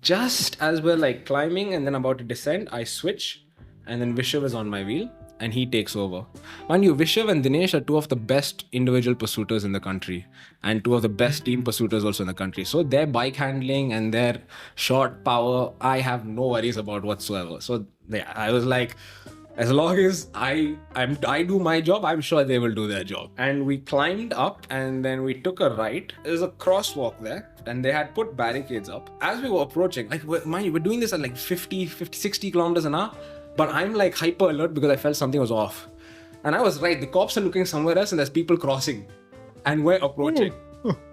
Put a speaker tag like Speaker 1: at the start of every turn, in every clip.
Speaker 1: Just as we're like climbing and then about to descend, I switch, and then Vishav is on my wheel and he takes over. Mind you, Vishav and Dinesh are two of the best individual pursuiters in the country and two of the best team pursuiters also in the country. So their bike handling and their short power, I have no worries about whatsoever. So yeah, I was like, as long as I do my job, I'm sure they will do their job. And we climbed up and then we took a right. There's a crosswalk there and they had put barricades up. As we were approaching, like mind you, we're doing this at like 60 kilometers an hour, but I'm like hyper alert because I felt something was off. And I was right, the cops are looking somewhere else and there's people crossing and we're approaching.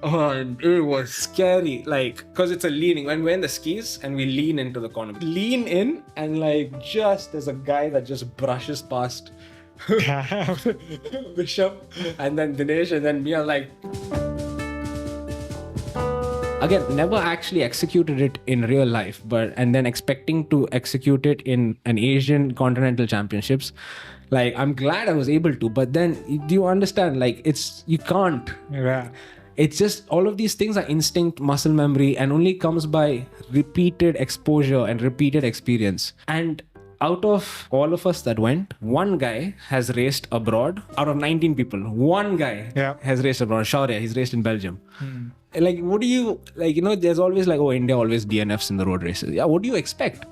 Speaker 1: Oh, and it was scary, like, because it's a leaning. When we're in the skis and we lean into the corner, lean in, and like, just there's a guy that just brushes past Bishop, and then Dinesh, and then me are like, again, never actually executed it in real life, but and then expecting to execute it in an Asian Continental Championships. Like, I'm glad I was able to, but then do you understand? Like, you can't.
Speaker 2: Yeah.
Speaker 1: It's just all of these things are instinct, muscle memory, and only comes by repeated exposure and repeated experience. And out of all of us that went, one guy has raced abroad. Out of 19 people, one guy has raced abroad. Shaurya, he's raced in Belgium. Like, what do you, like, there's always like, oh, India always DNFs in the road races. Yeah, what do you expect?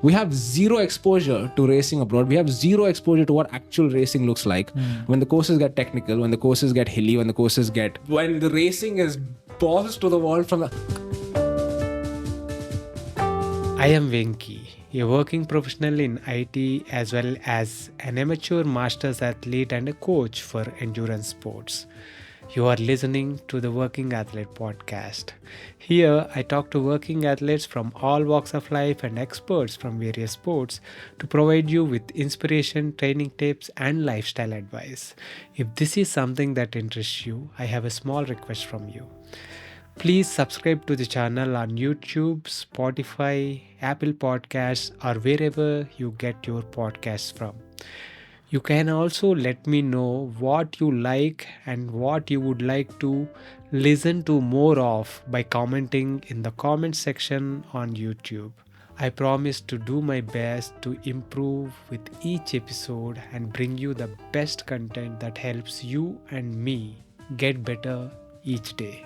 Speaker 1: We have zero exposure to racing abroad. We have zero exposure to what actual racing looks like when the courses get technical, when the courses get hilly, when the racing is balls to the wall from the...
Speaker 2: I am Venki, a working professional in IT as well as an amateur masters athlete and a coach for endurance sports. You are listening to the Working Athlete podcast. Here, I talk to working athletes from all walks of life and experts from various sports to provide you with inspiration, training tips, and lifestyle advice. If this is something that interests you, I have a small request from you. Please subscribe to the channel on YouTube, Spotify, Apple Podcasts, or wherever you get your podcasts from. You can also let me know what you like and what you would like to listen to more of by commenting in the comment section on YouTube. I promise to do my best to improve with each episode and bring you the best content that helps you and me get better each day.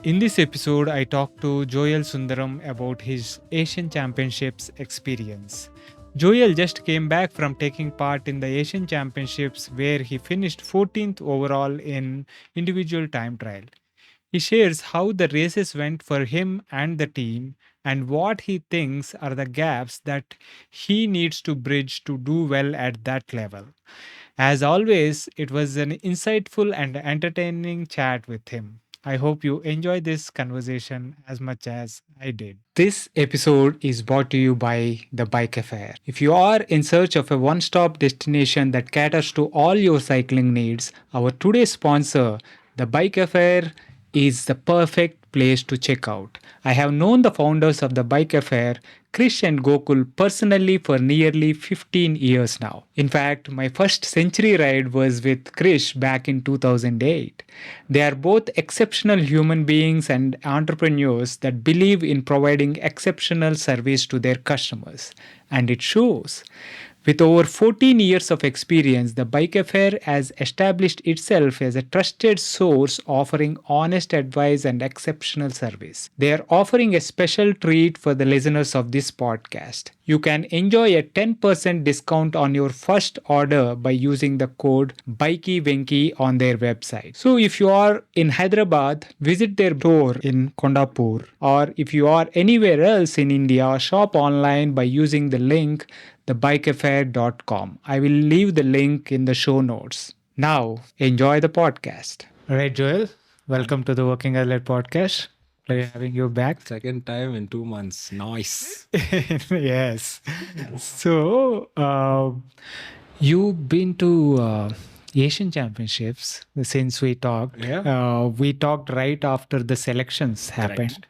Speaker 2: In this episode, I talked to Joel Sundaram about his Asian Championships experience. Joel just came back from taking part in the Asian Championships where he finished 14th overall in individual time trial. He shares how the races went for him and the team and what he thinks are the gaps that he needs to bridge to do well at that level. As always, it was an insightful and entertaining chat with him. I hope you enjoy this conversation as much as I did. This episode is brought to you by The Bike Affair. If you are in search of a one stop destination that caters to all your cycling needs, our today's sponsor, The Bike Affair, is the perfect place to check out. I have known the founders of The Bike Affair, Krish and Gokul, personally for nearly 15 years now. In fact, my first century ride was with Krish back in 2008. They are both exceptional human beings and entrepreneurs that believe in providing exceptional service to their customers. And it shows. With over 14 years of experience, the Bike Affair has established itself as a trusted source offering honest advice and exceptional service. They are offering a special treat for the listeners of this podcast. You can enjoy a 10% discount on your first order by using the code BikeyVenki on their website. So if you are in Hyderabad, visit their store in Kondapur, or if you are anywhere else in India, shop online by using the link thebikeaffair.com. I will leave the link in the show notes. Now, enjoy the podcast. All right, Joel, welcome to the Working Athlete podcast. Pleasure having you back.
Speaker 1: Second time in 2 months. Nice.
Speaker 2: Yes. So, you've been to Asian Championships since we talked.
Speaker 1: Yeah.
Speaker 2: We talked right after the selections happened,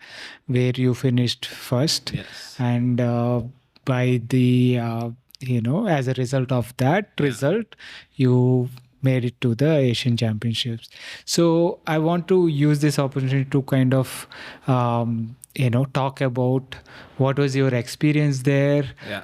Speaker 2: where you finished first.
Speaker 1: Yes.
Speaker 2: And by the, as a result of that result, you made it to the Asian Championships. So I want to use this opportunity to kind of
Speaker 3: talk about what was your experience there,
Speaker 1: Yeah.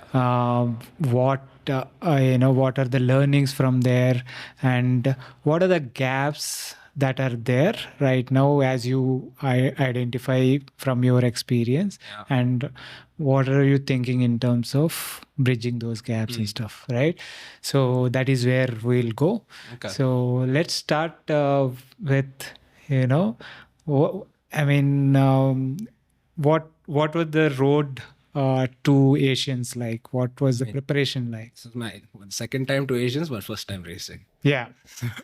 Speaker 3: what are the learnings from there, and what are the gaps that are there right now as you identify from your experience,
Speaker 1: Yeah.
Speaker 3: and what are you thinking in terms of bridging those gaps and stuff, right? So that is where we'll go.
Speaker 1: Okay.
Speaker 3: So let's start with, you know I mean, what was the road to Asians like? What was the preparation like?
Speaker 1: This is my second time to Asians, but first time racing.
Speaker 3: Yeah.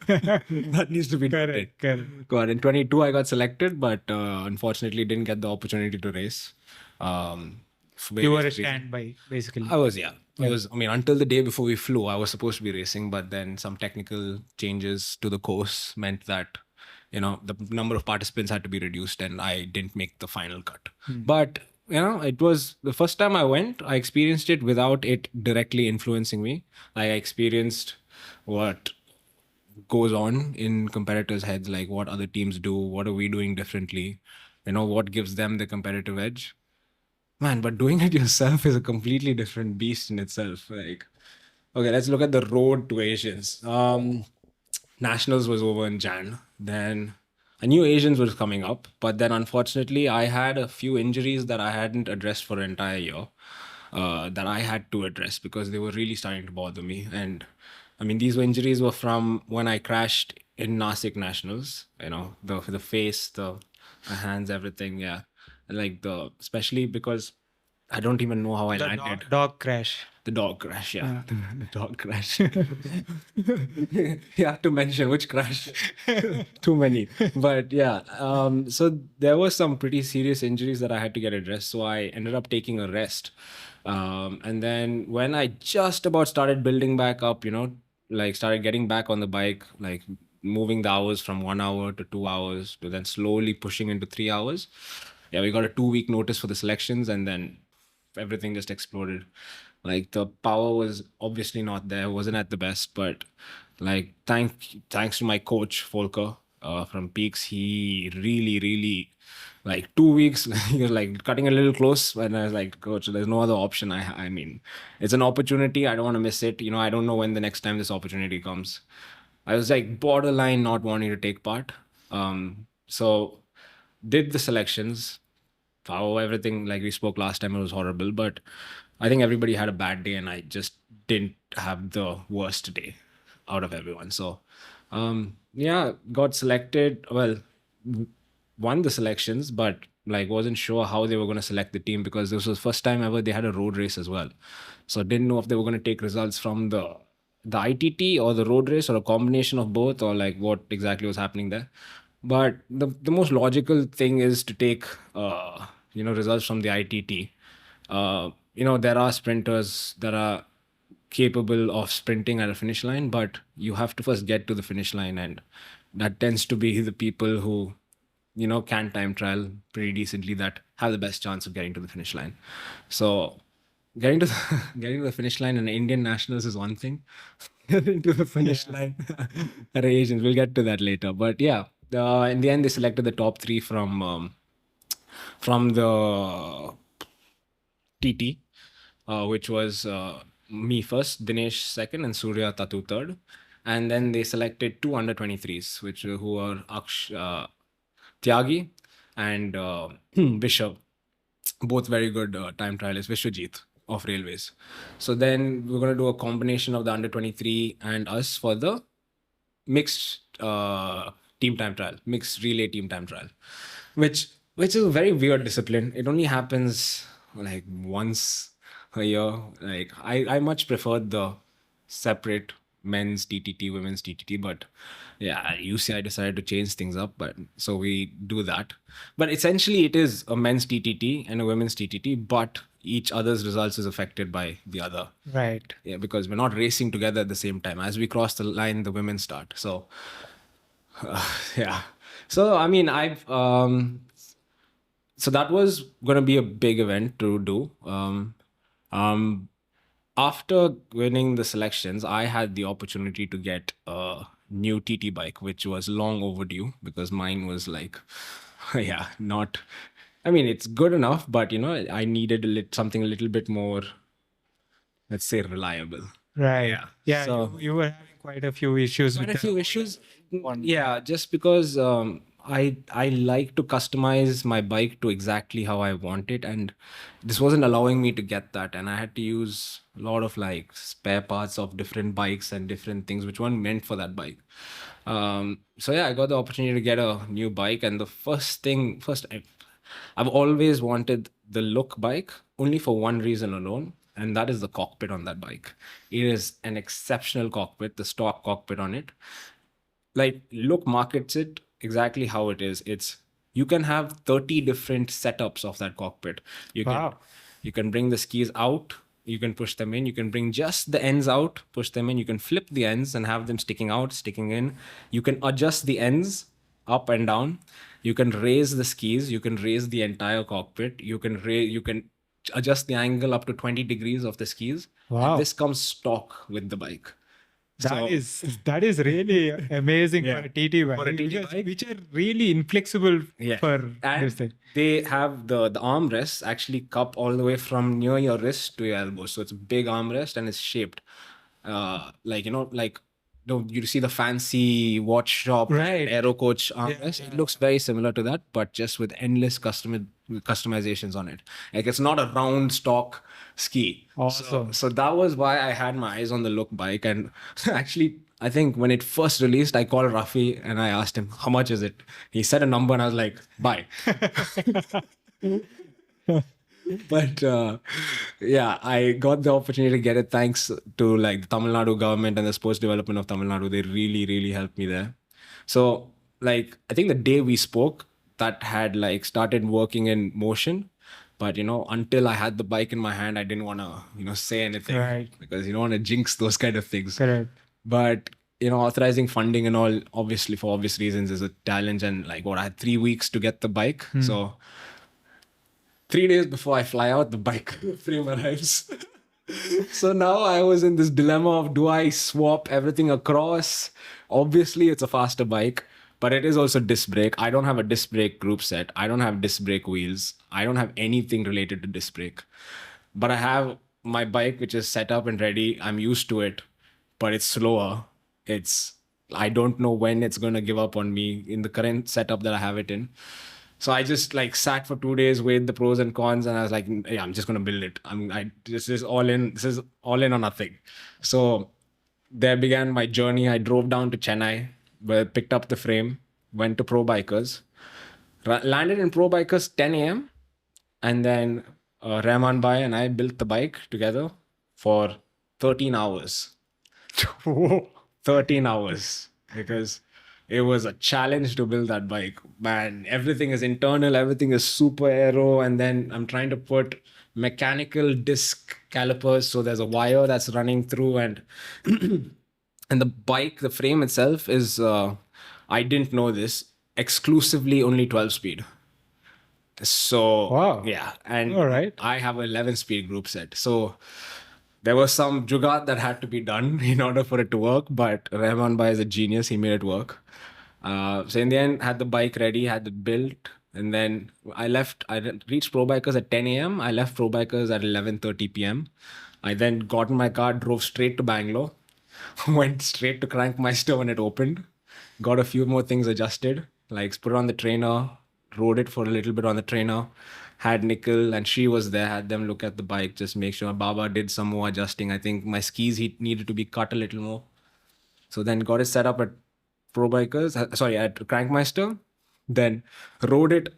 Speaker 1: That needs to be noted.
Speaker 3: Correct.
Speaker 1: God, in 22 I got selected, but unfortunately didn't get the opportunity to race. For
Speaker 3: You were a
Speaker 1: various reasons.
Speaker 3: standby, basically.
Speaker 1: I was, yeah.
Speaker 3: Yeah.
Speaker 1: I mean, until the day before we flew, I was supposed to be racing, but then some technical changes to the course meant that, the number of participants had to be reduced and I didn't make the final cut. But, it was the first time I went, I experienced it without it directly influencing me. Like, I experienced what goes on in competitors' heads, like what other teams do, what are we doing differently, what gives them the competitive edge. Man, but doing it yourself is a completely different beast in itself. Like, okay, let's look at the road to Asians. Nationals was over in Jan. Then I knew Asians was coming up, but then unfortunately, I had a few injuries that I hadn't addressed for an entire year. That I had to address because they were really starting to bother me. And I mean, these injuries were from when I crashed in Nasik Nationals. The face, the hands, everything. Yeah, like especially because I don't even know how I landed.
Speaker 3: Dog crash.
Speaker 1: The dog crash, yeah. The dog crash. You have to mention which crash. Too many. But yeah, so there were some pretty serious injuries that I had to get addressed. So I ended up taking a rest. And then when I just about started building back up, like started getting back on the bike, like moving the hours from 1 hour to 2 hours to then slowly pushing into 3 hours. Yeah, we got a 2 week notice for the selections and then everything just exploded. Like the power was obviously not there, wasn't at the best, but like thanks to my coach Volker from Peaks, he really like 2 weeks he was like cutting a little close, and I was like, coach, there's no other option. I mean, it's an opportunity. I don't want to miss it. I don't know when the next time this opportunity comes. I was like borderline not wanting to take part. So did the selections. How everything, like we spoke last time, it was horrible, but I think everybody had a bad day and I just didn't have the worst day out of everyone. So yeah, got selected. Well, won the selections, but like wasn't sure how they were going to select the team because this was the first time ever they had a road race as well. So didn't know if they were going to take results from the ITT or the road race or a combination of both, or like what exactly was happening there. But the most logical thing is to take results from the ITT. There are sprinters that are capable of sprinting at a finish line, but you have to first get to the finish line, and that tends to be the people who can time trial pretty decently that have the best chance of getting to the finish line. So getting to the finish line in Indian nationals is one thing. Getting to the finish line at Asians, we'll get to that later. But yeah, in the end, they selected the top three from the TT, which was me first, Dinesh second, and Surya Tatu third. And then they selected two under 23s, who are Tyagi and Vishav, both very good time trialists. Vishwajit of Railways. So then we're going to do a combination of the under 23 and us for the mixed team time trial, mixed relay team time trial, which is a very weird discipline. It only happens like once a year. Like I much prefer the separate men's TTT, women's TTT, but yeah, at UCI decided to change things up, but so we do that. But essentially, it is a men's TTT and a women's TTT, but each other's results is affected by the other.
Speaker 3: Right.
Speaker 1: Yeah, because we're not racing together at the same time. As we cross the line, the women start. So yeah. So I mean, so that was going to be a big event to do. After winning the selections, I had the opportunity to get a new TT bike, which was long overdue because mine was like, yeah, not I mean, it's good enough, but I needed something a little bit more, let's say, reliable.
Speaker 3: Right.
Speaker 1: Yeah.
Speaker 3: Yeah.
Speaker 1: So
Speaker 3: You were having quite a few issues
Speaker 1: quite
Speaker 3: with
Speaker 1: a
Speaker 3: the
Speaker 1: few
Speaker 3: old
Speaker 1: issues.
Speaker 3: one.
Speaker 1: Yeah, just because I like to customize my bike to exactly how I want it, and this wasn't allowing me to get that, and I had to use a lot of like spare parts of different bikes and different things which weren't meant for that bike. So yeah, I got the opportunity to get a new bike, and the I've always wanted the look bike only for one reason alone, and that is the cockpit on that bike. It is an exceptional cockpit, the stock cockpit on it. Like, look markets it exactly how it is. It's You can have 30 different setups of that cockpit. You can
Speaker 3: Wow.
Speaker 1: you can bring the skis out, you can push them in, you can bring just the ends out, push them in, you can flip the ends and have them sticking out, sticking in. You can adjust the ends up and down. You can raise the skis, you can raise the entire cockpit, you can adjust the angle up to 20 degrees of the skis. And
Speaker 3: Wow.
Speaker 1: this comes stock with the bike.
Speaker 3: That
Speaker 1: So
Speaker 3: is really amazing for a TT bike.
Speaker 1: For a TT
Speaker 3: which,
Speaker 1: bike?
Speaker 3: which are really inflexible
Speaker 1: yeah.
Speaker 3: for
Speaker 1: And
Speaker 3: this thing.
Speaker 1: they have the armrests actually cup all the way from near your wrist to your elbow. So it's a big armrest and it's shaped like you see the fancy watch shop
Speaker 3: Right.
Speaker 1: aero coach armrest. It looks very similar to that, but just with endless customizations on it. Like, it's not a round stock ski.
Speaker 3: Awesome.
Speaker 1: So that was why I had my eyes on the look bike. And actually, I think when it first released, I called Rafi and I asked him, how much is it? He said a number and I was like, buy. But yeah, I got the opportunity to get it thanks to like the Tamil Nadu government and the sports development of Tamil Nadu. They really, really helped me there. So like, I think the day we spoke, that had like started working in motion. But until I had the bike in my hand, I didn't want to say anything,
Speaker 3: Right.
Speaker 1: because you don't want to jinx those kind of things.
Speaker 3: Correct.
Speaker 1: But authorizing funding and all, obviously for obvious reasons, is a challenge. And like, I had 3 weeks to get the bike. So 3 days before I fly out, the bike frame arrives. So now I was in this dilemma of, do I swap everything across? Obviously, it's a faster bike, but it is also disc brake. I don't have a disc brake group set. I don't have disc brake wheels. I don't have anything related to disc brake. But I have my bike, which is set up and ready. I'm used to it, but it's slower. I don't know when it's going to give up on me in the current setup that I have it in. So I just like sat for 2 days, weighed the pros and cons, and I was like, yeah, I'm just gonna build it. This is all in. This is all in or nothing. So there began my journey. I drove down to Chennai, where I picked up the frame, went to Pro Bikers, landed in Pro Bikers 10 a.m. And then Rahman Bhai and I built the bike together for 13 hours. 13 hours, because it was a challenge to build that bike. Man, everything is internal, everything is super aero, and then I'm trying to put mechanical disc calipers, so there's a wire that's running through, and and the bike, the frame itself is I didn't know this, exclusively only 12 speed. So
Speaker 3: Wow.
Speaker 1: yeah, and
Speaker 3: All right.
Speaker 1: I have an 11 speed group set. So there was some jugaad that had to be done in order for it to work, but Rahman Bhai is a genius. He made it work. So in the end, had the bike ready, had it built, and then I left. I reached Pro Bikers at 10 a.m. I left Pro Bikers at 11:30 p.m. I then got in my car, drove straight to Bangalore, went straight to Crankmeister when it opened, got a few more things adjusted, like put it on the trainer, rode it for a little bit on the trainer, had Nickel and she was there, had them look at the bike, just make sure. Baba did some more adjusting. I think my skis, he needed to be cut a little more. So then got it set up at Pro Bikers, at Crankmeister, then rode it,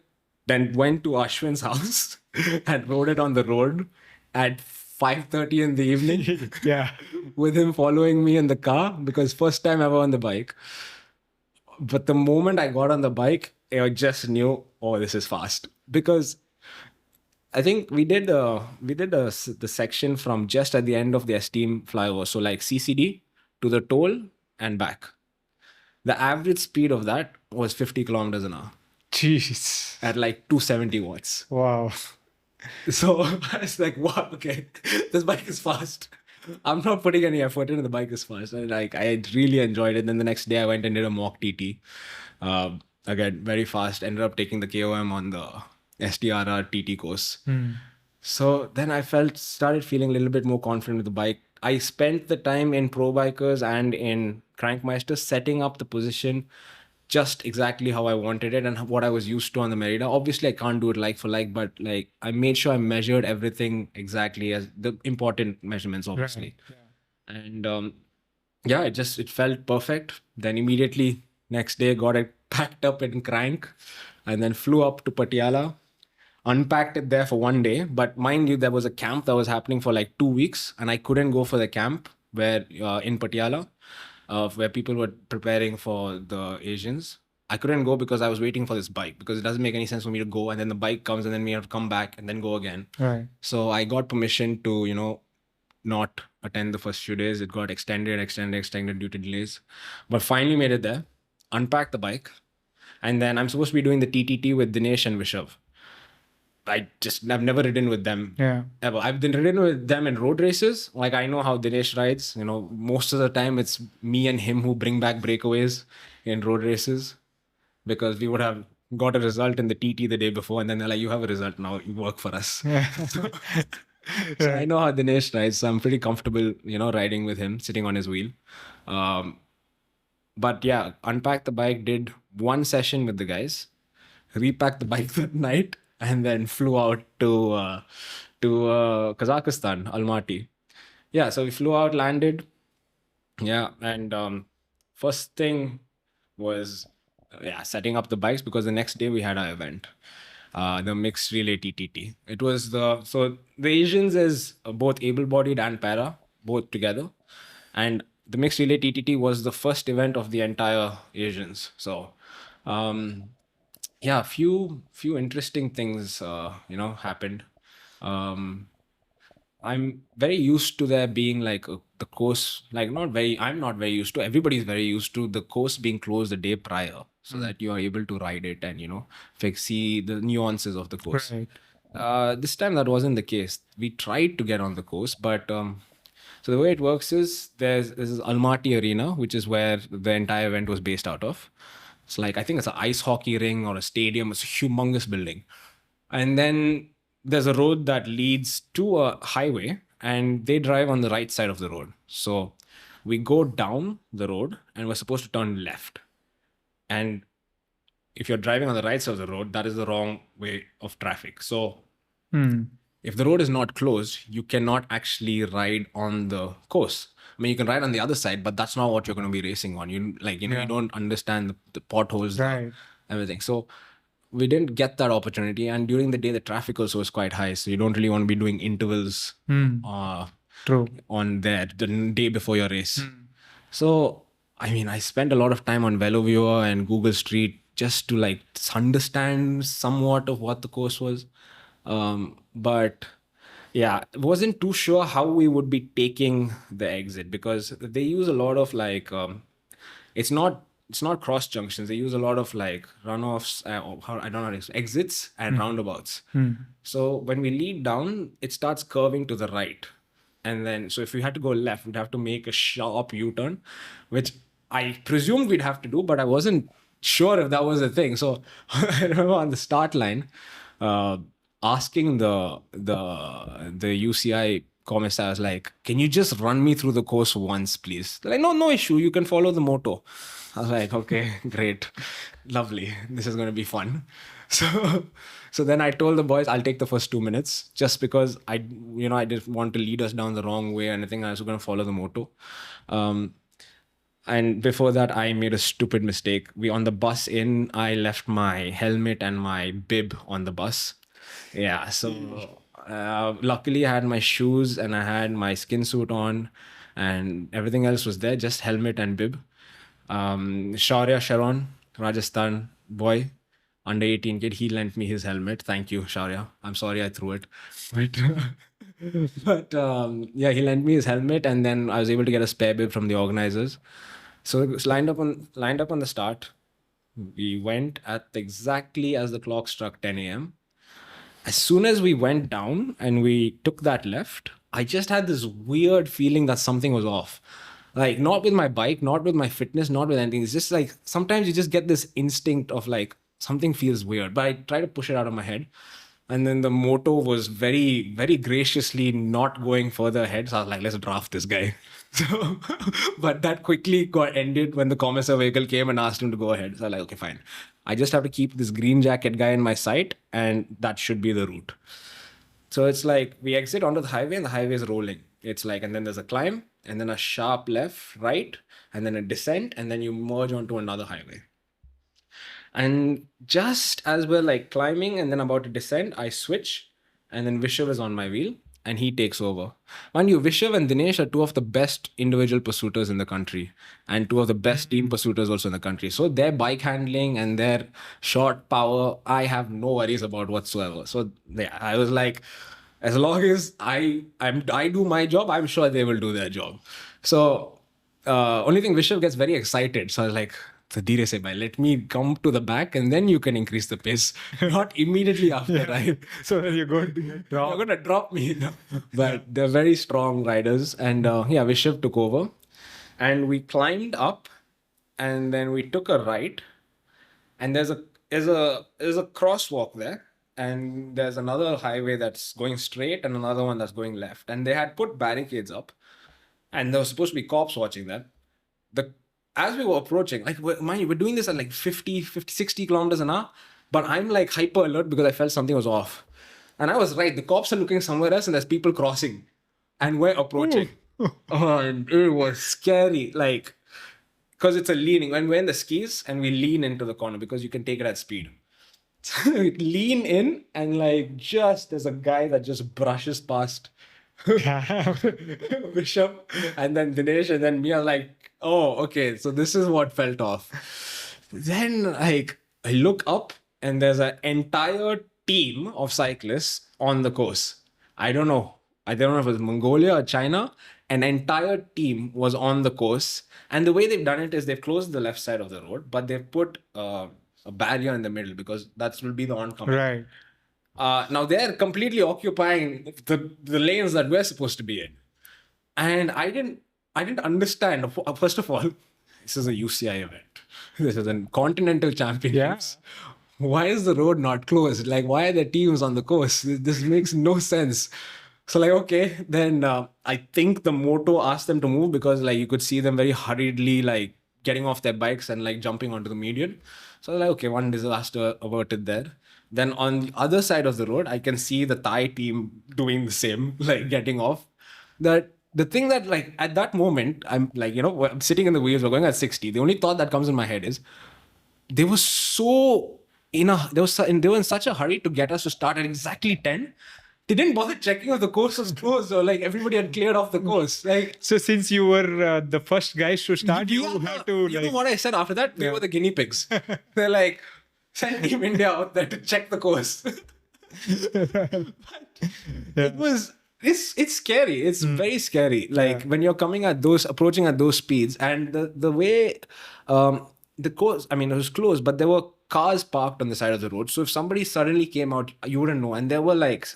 Speaker 1: then went to Ashwin's house and rode it on the road at 5:30 in the evening.
Speaker 3: Yeah.
Speaker 1: With him following me in the car, because first time ever on the bike. But the moment I got on the bike, I just knew, oh, this is fast. Because I think we did the section from just at the end of the Esteem flyover, so like CCD to the toll and back. The average speed of that was 50 kilometers an hour
Speaker 3: Jeez.
Speaker 1: at like 270 watts.
Speaker 3: Wow.
Speaker 1: So I was like, wow, okay, this bike is fast. I'm not putting any effort into the bike is fast. And like, I really enjoyed it. Then the next day I went and did a mock TT. Again, very fast. Ended up taking the KOM on the STRR TT course.
Speaker 3: Hmm.
Speaker 1: So then I started feeling a little bit more confident with the bike. I spent the time in Pro Bikers and in Crankmeister setting up the position just exactly how I wanted it and what I was used to on the Merida. Obviously, I can't do it like for like, but like I made sure I measured everything exactly as the important measurements, obviously.
Speaker 3: Right. Yeah.
Speaker 1: And yeah, it felt perfect. Then immediately next day got it packed up in Crank and then flew up to Patiala, unpacked it there for one day. But mind you, there was a camp that was happening for like 2 weeks, and I couldn't go for the camp where in Patiala, where people were preparing for the Asians. I couldn't go because I was waiting for this bike because it doesn't make any sense for me to go and then the bike comes and then we have to come back and then go again.
Speaker 3: Right.
Speaker 1: So I got permission to, not attend the first few days. It got extended due to delays. But finally made it there, unpacked the bike, and then I'm supposed to be doing the TTT with Dinesh and Vishav. I've never ridden with them
Speaker 3: Yeah.
Speaker 1: ever. I've been ridden with them in road races. Like I know how Dinesh rides. Most of the time it's me and him who bring back breakaways in road races because we would have got a result in the TT the day before, and then they're like, "You have a result now. You work for us."
Speaker 3: Yeah.
Speaker 1: So I know how Dinesh rides, so I'm pretty comfortable, riding with him, sitting on his wheel. But yeah, unpacked the bike, did one session with the guys, repacked the bike that night, and then flew out to Kazakhstan, Almaty. Yeah, so we flew out, landed. Yeah, and first thing was setting up the bikes because the next day we had our event, the mixed relay TTT. It was so the Asians is both able-bodied and para, both together, and the mixed relay TTT was the first event of the entire Asians. So, yeah, few interesting things happened. Um, I'm very used to there being like the course, like not very, I'm not very used to, everybody's very used to the course being closed the day prior so that you are able to ride it and, see the nuances of the course.
Speaker 3: Right.
Speaker 1: This time that wasn't the case. We tried to get on the course, but so the way it works is there's this Almaty Arena, which is where the entire event was based out of. It's like, I think it's an ice hockey ring or a stadium. It's a humongous building. And then there's a road that leads to a highway and they drive on the right side of the road. So we go down the road and we're supposed to turn left. And if you're driving on the right side of the road, that is the wrong way of traffic. So if the road is not closed, you cannot actually ride on the course. I mean, you can ride on the other side, but that's not what you're going to be racing on. You don't understand the potholes,
Speaker 3: Right.
Speaker 1: everything. So we didn't get that opportunity. And during the day, the traffic also was quite high. So you don't really want to be doing intervals
Speaker 3: True.
Speaker 1: on there the day before your race. So, I mean, I spent a lot of time on VeloViewer and Google Street just to like understand somewhat of what the course was. But yeah, wasn't too sure how we would be taking the exit because they use a lot of like, it's not cross junctions. They use a lot of like runoffs, I don't know how to explain, exits and roundabouts. So when we lead down, it starts curving to the right. And then, so if we had to go left, we'd have to make a sharp U-turn, which I presumed we'd have to do, but I wasn't sure if that was a thing. So I remember on the start line, asking the UCI commissar, I was like, "Can you just run me through the course once, please?" They're like, no issue. You can follow the moto. I was like, okay, great, lovely. This is going to be fun. So then I told the boys, I'll take the first 2 minutes just because I didn't want to lead us down the wrong way or anything. I was going to follow the moto. And before that, I made a stupid mistake. On the bus in, I left my helmet and my bib on the bus. Yeah, so luckily I had my shoes and I had my skin suit on and everything else was there, just helmet and bib. Shaurya Sharon, Rajasthan boy, under 18 kid, he lent me his helmet. Thank you, Shaurya. I'm sorry I threw it. But yeah, he lent me his helmet and then I was able to get a spare bib from the organizers. So it was lined up on the start. We went at exactly as the clock struck 10 a.m. As soon as we went down and we took that left, I just had this weird feeling that something was off. Like not with my bike, not with my fitness, not with anything. It's just like sometimes you just get this instinct of like, something feels weird. But I try to push it out of my head. And then the moto was very, very graciously not going further ahead. So I was like, let's draft this guy. So, but that quickly got ended when the commissar vehicle came and asked him to go ahead. So I was like, okay, fine. I just have to keep this green jacket guy in my sight, and that should be the route. So it's like we exit onto the highway and the highway is rolling. It's like, and then there's a climb and then a sharp left, right, and then a descent, and then you merge onto another highway. And just as we're like climbing and then about to descend, I switch, and then Vishav is on my wheel and he takes over. Mind you, Vishav and Dinesh are two of the best individual pursuiters in the country and two of the best team pursuiters also in the country. So their bike handling and their short power, I have no worries about whatsoever. So yeah, I was like, as long as I do my job, I'm sure they will do their job. So only thing, Vishav gets very excited. So I was like, so Dheere se bhai, let me come to the back and then you can increase the pace. Not immediately after, right?
Speaker 3: So you're going to get
Speaker 1: You're going to drop me. No? But they're very strong riders. And yeah, Vishav took over. And we climbed up and then we took a right. And there's a crosswalk there. And there's another highway that's going straight and another one that's going left. And they had put barricades up. And there was supposed to be cops watching that. As we were approaching, like, mind you, we're doing this at like 50, 60 kilometers an hour, but I'm like hyper alert because I felt something was off. And I was right. The cops are looking somewhere else and there's people crossing and we're approaching. And it was scary. Like, because it's a leaning. When we're in the skis and we lean into the corner because you can take it at speed. Lean in and like just there's a guy that just brushes past Bishop and then Dinesh and then me. I'm like, oh, okay, so this is what felt off. Then like I look up and there's an entire team of cyclists on the course. I don't know if it was Mongolia or China. An entire team was on the course, and the way they've done it is they've closed the left side of the road, but they've put a barrier in the middle because that will be the oncoming.
Speaker 3: right.
Speaker 1: Now they're completely occupying the lanes that we're supposed to be in, and I didn't understand. First of all, this is a UCI event. This is a continental championships. Why is the road not closed? Like, why are there teams on the course? This makes no sense. So like, okay, then I think the moto asked them to move because like you could see them very hurriedly like getting off their bikes and like jumping onto the median. So like, okay, one disaster averted there. Then on the other side of the road, I can see the Thai team doing the same, like getting off. The thing that like at that moment, I'm like, I'm sitting in the wheels, we're going at 60. The only thought that comes in my head is they were they were in such a hurry to get us to start at exactly 10. They didn't bother checking if the course was closed or like everybody had cleared off the course. Like,
Speaker 3: So since you were the first guys to start, you had to
Speaker 1: you know
Speaker 3: like.
Speaker 1: what I said after that? We were the guinea pigs. They're like, send Team India out there to check the course. It's scary. It's very scary. Like when you're approaching at those speeds, and the way the course, I mean, it was closed, but there were cars parked on the side of the road. So if somebody suddenly came out, you wouldn't know. And there were like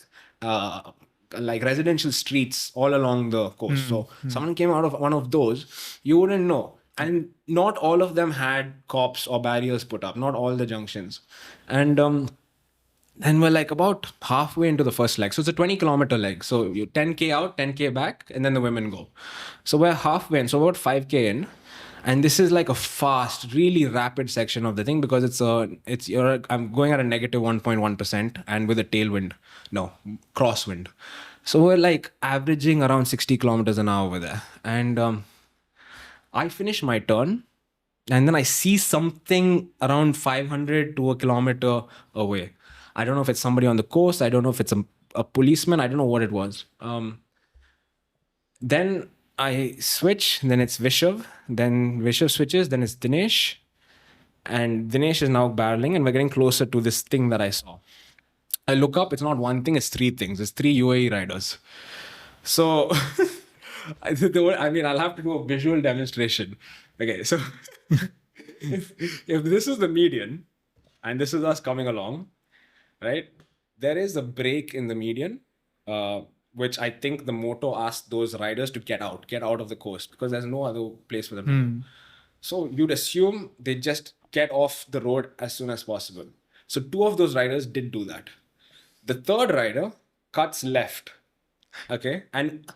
Speaker 1: residential streets all along the coast. So someone came out of one of those, you wouldn't know. And not all of them had cops or barriers put up, not all the junctions. And we're like about halfway into the first leg. So it's a 20-kilometer leg. So you 10K out, 10K back, and then the women go. So we're halfway in, so about 5K in. And this is like a fast, really rapid section of the thing because I'm going at a negative 1.1% and with a tailwind, crosswind. So we're like averaging around 60 kilometers an hour over there. And I finish my turn and then I see something around 500 to a kilometer away. I don't know if it's somebody on the coast. I don't know if it's a policeman. I don't know what it was. Then I switch, then it's Vishav, then Vishav switches, then it's Dinesh. And Dinesh is now barreling and we're getting closer to this thing that I saw. I look up, it's not one thing, it's three things. It's three UAE riders. So, I mean, I'll have to do a visual demonstration. Okay, so if this is the median and this is us coming along, right? There is a break in the median, which I think the moto asked those riders to get out of the coast because there's no other place for them to go. So you'd assume they just get off the road as soon as possible. So 2 of those riders did do that. The third rider cuts left. Okay. And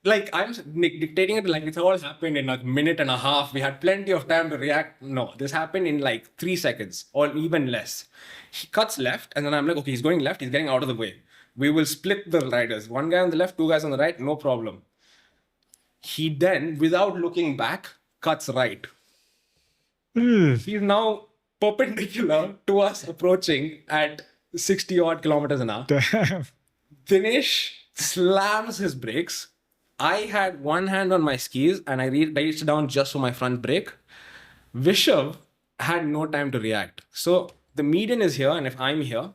Speaker 1: like I'm dictating it like it's all happened in a minute and a half. We had plenty of time to react. No, this happened in like 3 seconds or even less. He cuts left, and then I'm like, okay, he's going left, he's getting out of the way. We will split the riders. One guy on the left, 2 guys on the right, no problem. He then, without looking back, cuts right. He's now perpendicular to us approaching at 60 odd kilometers an hour.
Speaker 3: Damn.
Speaker 1: Dinesh slams his brakes. I had one hand on my skis and I reached down just for my front brake. Vishav had no time to react. So the median is here, and if I'm here,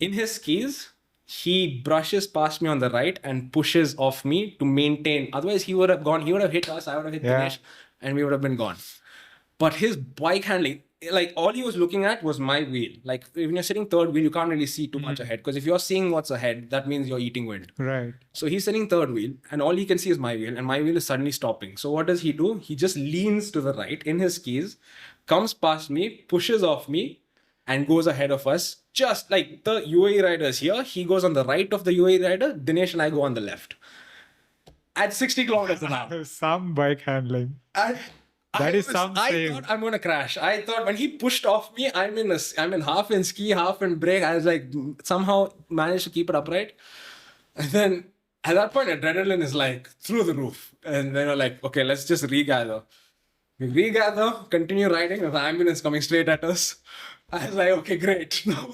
Speaker 1: in his skis, he brushes past me on the right and pushes off me to maintain. Otherwise, he would have gone, he would have hit us, I would have hit Dinesh, and we would have been gone. But his bike handling, like all he was looking at was my wheel. Like when you're sitting third wheel, you can't really see too much ahead, because if you're seeing what's ahead, that means you're eating wind.
Speaker 3: Right.
Speaker 1: So he's sitting third wheel, and all he can see is my wheel, and my wheel is suddenly stopping. So what does he do? He just leans to the right in his skis, comes past me, pushes off me, and goes ahead of us. Just like the UAE riders here, he goes on the right of the UAE rider, Dinesh and I go on the left. At 60 kilometers an hour.
Speaker 3: Some bike handling.
Speaker 1: And
Speaker 3: That
Speaker 1: I
Speaker 3: is some
Speaker 1: I
Speaker 3: save.
Speaker 1: thought I'm gonna crash. I thought when he pushed off me, I'm in half in ski, half in brake. I was like, somehow managed to keep it upright. And then at that point, adrenaline is like through the roof. And then we're like, okay, let's just regather. We regather, continue riding. There's an ambulance coming straight at us. I was like, okay, great. Now,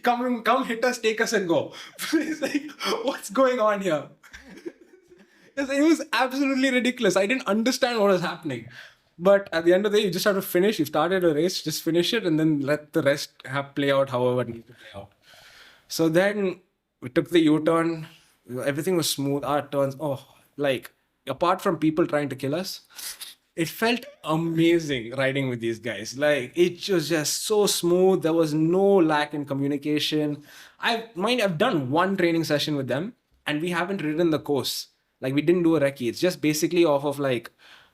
Speaker 1: come hit us, take us, and go. It's like, what's going on here? It was absolutely ridiculous. I didn't understand what was happening. But at the end of the day, you just have to finish. You started a race, just finish it, and then let the rest play out however it needs to play out. So then we took the U-turn. Everything was smooth. Our turns, like apart from people trying to kill us, it felt amazing riding with these guys. Like it was just so smooth. There was no lack in communication. I've done one training session with them, and we haven't ridden the course. Like we didn't do a recce. It's just basically off of like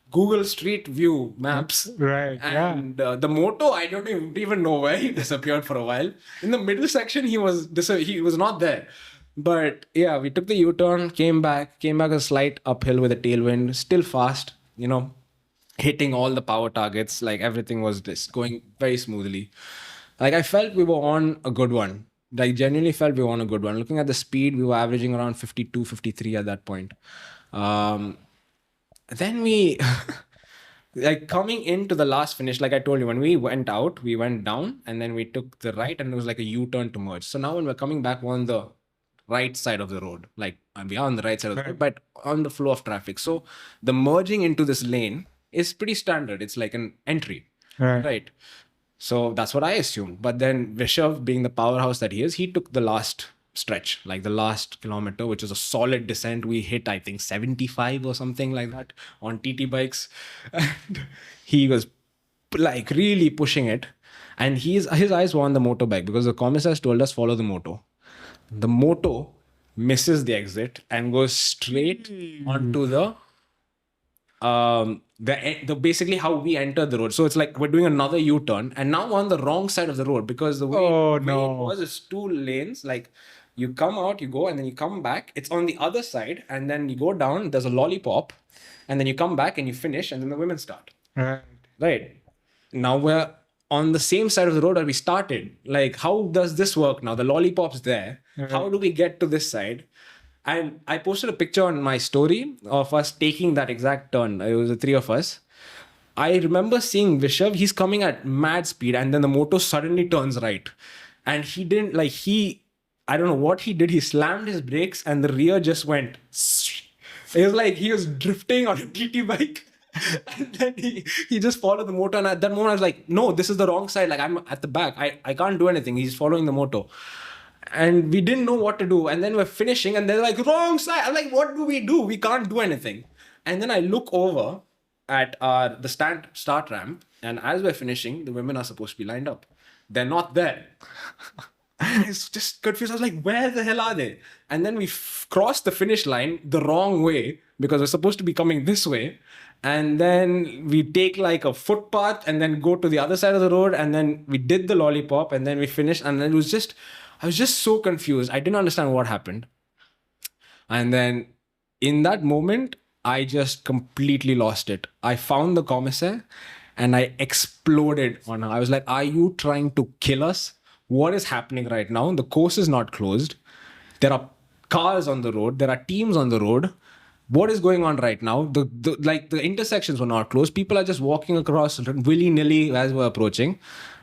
Speaker 1: Google Street View maps.
Speaker 3: Right.
Speaker 1: And the moto, I don't even know where he disappeared for a while. In the middle section, he was not there. But yeah, we took the U-turn, came back a slight uphill with a tailwind, still fast, hitting all the power targets. Like everything was just going very smoothly. Like I felt we were on a good one. Like genuinely felt we were on a good one. Looking at the speed, we were averaging around 52, 53 at that point. Then we, like coming into the last finish, like I told you, when we went out, we went down and then we took the right and it was like a U-turn to merge. So now when we're coming back, we're on the right side of the road. Like we are on the right side of the road, but on the flow of traffic. So the merging into this lane is pretty standard. It's like an entry, right? So that's what I assumed. But then Vishav, being the powerhouse that he is, he took the last stretch, like the last kilometer, which is a solid descent. We hit, I think, 75 or something like that on TT bikes. And he was like really pushing it. And his eyes were on the motorbike because the commissars told us follow the moto. The moto misses the exit and goes straight onto the basically how we entered the road. So it's like we're doing another U-turn and now we're on the wrong side of the road because the way it was is 2 lanes. Like you come out, you go, and then you come back. It's on the other side, and then you go down. There's a lollipop, and then you come back and you finish, and then the women start. Right. Now we're on the same side of the road where we started. Like, how does this work now? The lollipop's there. How do we get to this side? And I posted a picture on my story of us taking that exact turn. It was the 3 of us. I remember seeing Vishav, he's coming at mad speed, and then the moto suddenly turns right. And he didn't, like, I don't know what he did. He slammed his brakes and the rear just went. It was like he was drifting on a TT bike. And then he just followed the motor. And at that moment, I was like, no, this is the wrong side. Like, I'm at the back. I can't do anything. He's following the motor. And we didn't know what to do. And then we're finishing and they're like, wrong side. I'm like, what do? We can't do anything. And then I look over at the start ramp. And as we're finishing, the women are supposed to be lined up. They're not there. I was just confused. I was like, where the hell are they? And then we crossed the finish line the wrong way because we're supposed to be coming this way. And then we take like a footpath and then go to the other side of the road. And then we did the lollipop and then we finished. And then I was just so confused. I didn't understand what happened. And then in that moment, I just completely lost it. I found the commissaire and I exploded on her. I was like, are you trying to kill us? What is happening right now? The course is not closed. There are cars on the road. There are teams on the road. What is going on right now? The intersections were not closed. People are just walking across willy-nilly as we're approaching.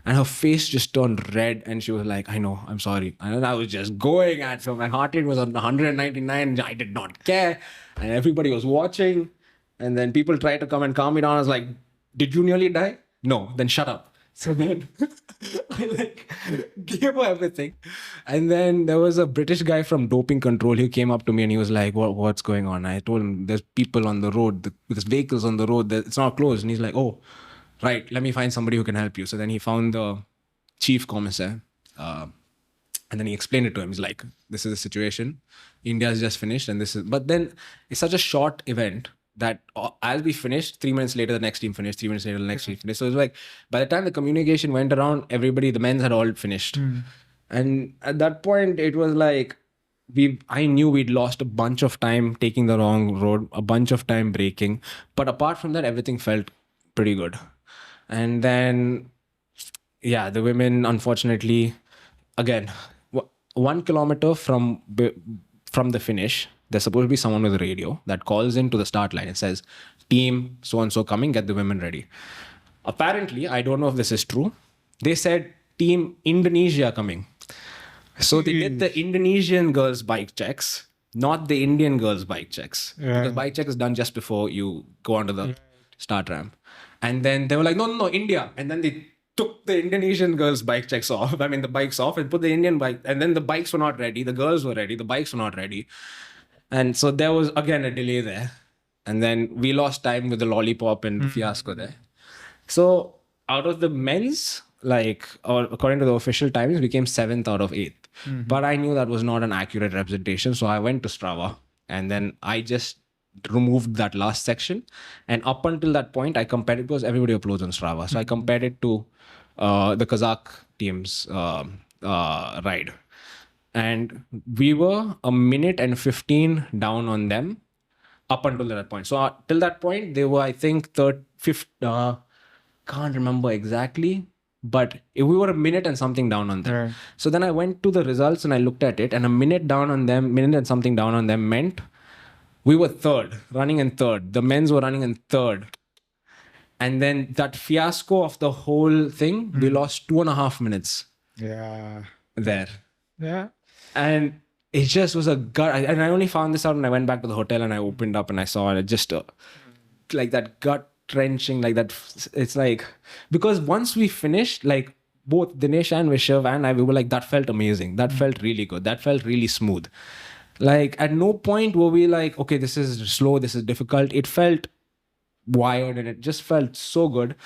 Speaker 1: And her face just turned red and she was like, I know, I'm sorry. And I was just going at her. My heart rate was on 199. I did not care. And everybody was watching. And then people tried to come and calm me down. I was like, did you nearly die? No, then shut up. So then I like gave her everything. And then there was a British guy from doping control who came up to me and he was like, what's going on? I told him there's people on the road, there's vehicles on the road, it's not closed. And he's like, oh, right, let me find somebody who can help you. So then he found the chief commissaire. And then he explained it to him. He's like, this is the situation. India's just finished and this is, but then it's such a short event that as we finished, 3 minutes later, the next team finished, 3 minutes later, the next team finished. So it was like, by the time the communication went around, everybody, the men's had all finished. And at that point, it was like, I knew we'd lost a bunch of time taking the wrong road, a bunch of time braking. But apart from that, everything felt pretty good. And then, yeah, the women, unfortunately, again, 1 kilometer from the finish, there's supposed to be someone with a radio that calls into the start line. It says, team so-and-so coming, get the women ready. Apparently, I don't know if this is true. They said, team Indonesia coming. So they did the Indonesian girls' bike checks, not the Indian girls' bike checks. Because bike check is done just before you go onto the start ramp. And then they were like, no, India. And then they took the Indonesian girls' bike checks off. I mean, the bikes off and put the Indian bike. And then the bikes were not ready. The girls were ready. The bikes were not ready. And so there was, again, a delay there. And then we lost time with the lollipop and fiasco there. So out of the men's, or according to the official times, we came 7th out of 8th. But I knew that was not an accurate representation. So I went to Strava and then I just removed that last section. And up until that point, I compared it because everybody uploads on Strava. So I compared it to the Kazakh team's ride. And we were a minute and 15 down on them up until that point. So till that point, they were, I think, third, fifth, can't remember exactly, but we were a minute and something down on them.
Speaker 3: Right.
Speaker 1: So then I went to the results and I looked at it, and a minute and something down on them meant we were running in third. The men's were running in third. And then that fiasco of the whole thing, we lost 2.5 minutes there.
Speaker 3: Yeah.
Speaker 1: And it just was a gut. And I only found this out when I went back to the hotel and I opened up and I saw it. Just like that gut wrenching, like that. It's like, because once we finished, like both Dinesh and Vishav and I, we were like, that felt amazing. That felt really good. That felt really smooth. Like at no point were we like, okay, this is slow, this is difficult. It felt wired and it just felt so good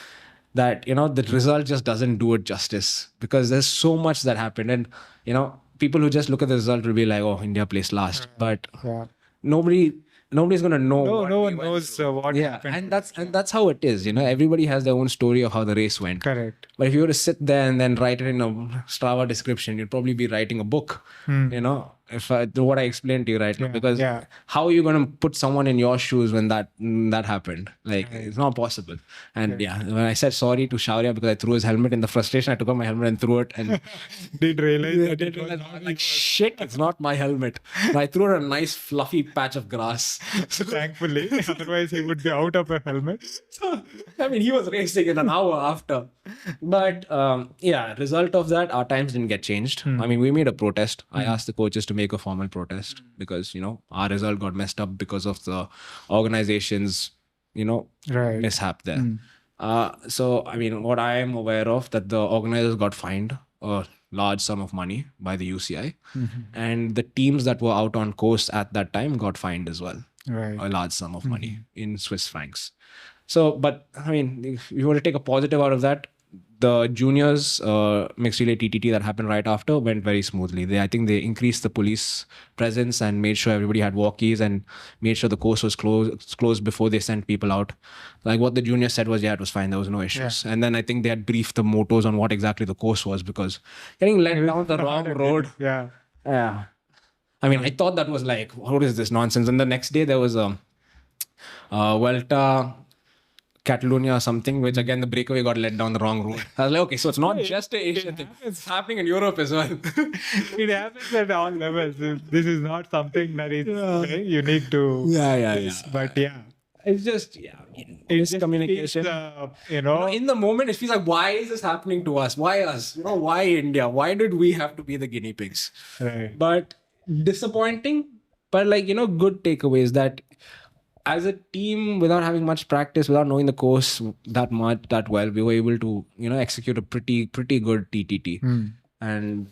Speaker 1: that, the result just doesn't do it justice, because there's so much that happened. And, people who just look at the result will be like, oh, India placed last. But nobody's going to know.
Speaker 3: No one knows what happened.
Speaker 1: And that's how it is. Everybody has their own story of how the race went.
Speaker 3: Correct.
Speaker 1: But if you were to sit there and then write it in a Strava description, you'd probably be writing a book, if what I explained to you right now, because how are you going to put someone in your shoes when that happened? Like, it's not possible. And when I said sorry to Shaurya because I threw his helmet, in the frustration, I took out my helmet and threw it. And
Speaker 3: Did realize that
Speaker 1: it was like, shit, it's not my helmet. And I threw it a nice fluffy patch of grass.
Speaker 3: Thankfully, otherwise he would be out of a helmet.
Speaker 1: I mean, he was racing in an hour after. But result of that, our times didn't get changed. I mean, we made a protest. I asked the coaches to make a formal protest because, our result got messed up because of the organization's, mishap there. So, I mean, what I am aware of, that the organizers got fined a large sum of money by the UCI. And the teams that were out on course at that time got fined as well.
Speaker 3: Right.
Speaker 1: A large sum of money in Swiss francs. So, but I mean, if you want to take a positive out of that, the juniors mixed relay TTT that happened right after went very smoothly. I think they increased the police presence and made sure everybody had walkies and made sure the course was closed before they sent people out. Like what the juniors said was, yeah, it was fine. There was no issues. And then I think they had briefed the motos on what exactly the course was, because getting led down the wrong road.
Speaker 3: Yeah.
Speaker 1: Yeah. I mean, I thought that was like, what is this nonsense? And the next day there was a Vuelta Catalonia or something, which again the breakaway got led down the wrong road. I was like, okay, so it's not just an Asian thing; it's happening in Europe as well.
Speaker 3: It happens at all levels. This is not something that is very unique to.
Speaker 1: Yeah.
Speaker 3: But yeah,
Speaker 1: It's just
Speaker 3: it's
Speaker 1: miscommunication. In the moment, it feels like, why is this happening to us? Why us? Why India? Why did we have to be the guinea pigs?
Speaker 3: Right.
Speaker 1: But disappointing, but good takeaways that as a team, without having much practice, without knowing the course that well, we were able to, execute a pretty good TTT. And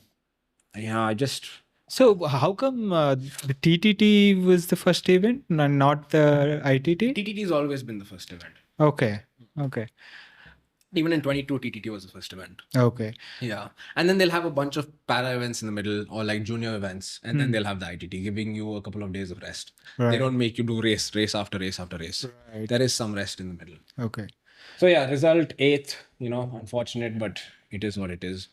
Speaker 1: I just.
Speaker 3: So how come the TTT was the first event and not the ITT?
Speaker 1: TTT has always been the first event.
Speaker 3: Okay.
Speaker 1: Even in 22, TTT was the first event.
Speaker 3: Okay.
Speaker 1: Yeah. And then they'll have a bunch of para events in the middle, or like junior events. And then they'll have the ITT, giving you a couple of days of rest.
Speaker 3: Right.
Speaker 1: They don't make you do race after race after race.
Speaker 3: Right.
Speaker 1: There is some rest in the middle.
Speaker 3: Okay.
Speaker 1: So yeah, result 8th, unfortunate, but it is what it is.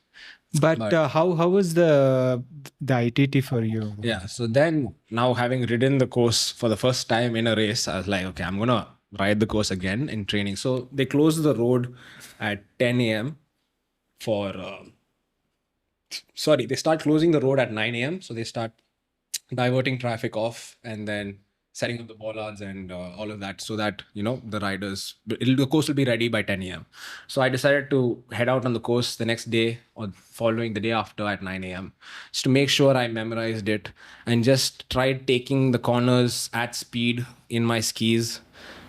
Speaker 3: But how was the ITT for you?
Speaker 1: Yeah. So then now, having ridden the course for the first time in a race, I was like, okay, I'm going to ride the course again in training. So they closed the road at 10 a.m. for, they start closing the road at 9 a.m. So they start diverting traffic off and then setting up the bollards and all of that, so that, the riders, the course will be ready by 10 a.m. So I decided to head out on the course the next day or following the day after at 9 a.m. just to make sure I memorized it and just tried taking the corners at speed in my skis,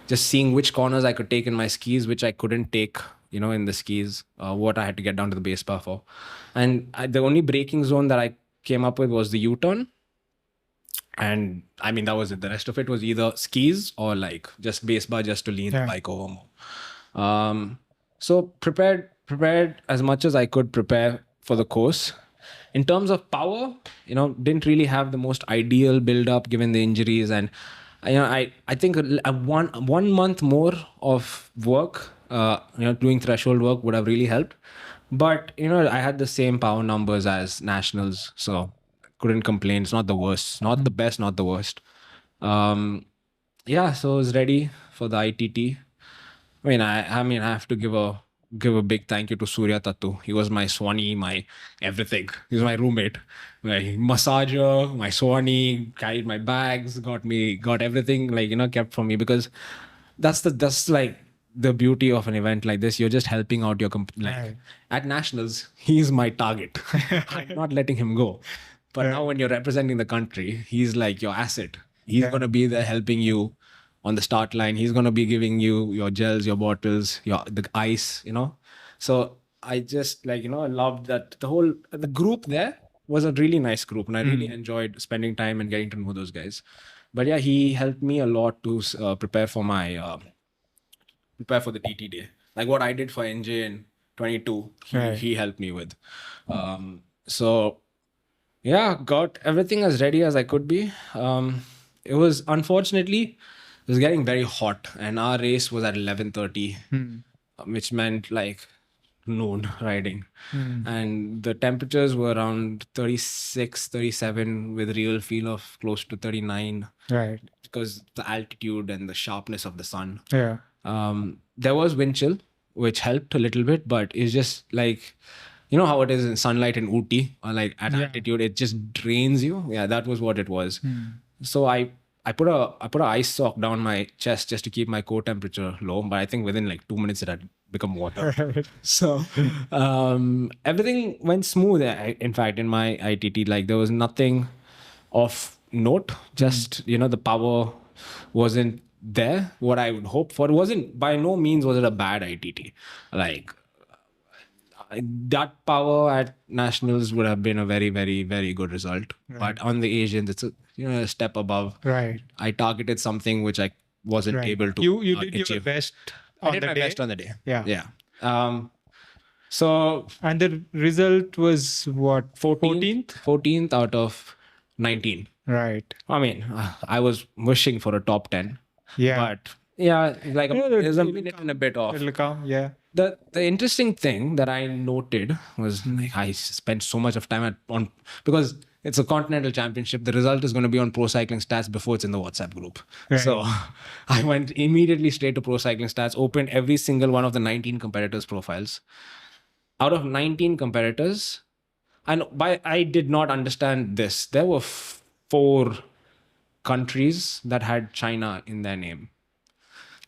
Speaker 1: just seeing which corners I could take in my skis, which I couldn't take, in the skis, what I had to get down to the base bar for. And the only braking zone that I came up with was the U-turn. And I mean, that was it. The rest of it was either skis or like just base bar, just to lean the bike over more. So prepared as much as I could prepare for the course. In terms of power, didn't really have the most ideal build up given the injuries. And, I think one month more of work, doing threshold work would have really helped. But, I had the same power numbers as nationals. So couldn't complain. It's not the worst, not the best, not the worst. So I was ready for the ITT. I mean, I have to give a big thank you to Surya Tattu. He was my Swanee, my everything. He was my roommate, my massager, my Swanee, carried my bags, got everything, kept from me, because that's like the beauty of an event like this. You're just helping out your at nationals. He's my target. I'm not letting him go. But now when you're representing the country, he's like your asset. He's going to be there helping you on the start line. He's going to be giving you your gels, your bottles, the ice, So I just I loved that the group there was a really nice group, and I really enjoyed spending time and getting to know those guys. But yeah, he helped me a lot to prepare for the TT day. Like what I did for NJ in 22, he helped me with. So yeah, got everything as ready as I could be. It was getting very hot, and our race was at 11:30, which meant like noon riding. And the temperatures were around 36, 37 with real feel of close to 39.
Speaker 3: Right.
Speaker 1: Because the altitude and the sharpness of the sun.
Speaker 3: Yeah.
Speaker 1: There was wind chill, which helped a little bit, but it's just like, how it is in sunlight in Ooty, or like at altitude, it just drains you. Yeah, that was what it was. So I put a ice sock down my chest just to keep my core temperature low, but I think within like 2 minutes it had become water. So everything went smooth. In fact, in my ITT, like there was nothing of note. Just the power wasn't there. What I would hope for. It wasn't, by no means was it a bad ITT. Like that power at nationals would have been a very, very, very good result. But on the Asians, it's a step above.
Speaker 3: Right.
Speaker 1: I targeted something which I wasn't able to
Speaker 3: You did
Speaker 1: achieve.
Speaker 3: your best
Speaker 1: I did my best on the day.
Speaker 3: Yeah.
Speaker 1: Yeah. So
Speaker 3: And the result was what?
Speaker 1: 14th out of 19.
Speaker 3: Right.
Speaker 1: I mean, I was wishing for a top 10.
Speaker 3: Yeah.
Speaker 1: But yeah, like
Speaker 3: Yeah,
Speaker 1: there's a
Speaker 3: it'll
Speaker 1: minute
Speaker 3: come.
Speaker 1: and a bit off.
Speaker 3: It'll come. Yeah.
Speaker 1: The interesting thing that I noted was like I spent so much of time on because it's a continental championship. The result is going to be on Pro Cycling Stats before it's in the WhatsApp group.
Speaker 3: Right.
Speaker 1: So I went immediately straight to Pro Cycling Stats, opened every single one of the 19 competitors' profiles. Out of 19 competitors, and I did not understand this. There were 4 countries that had China in their name.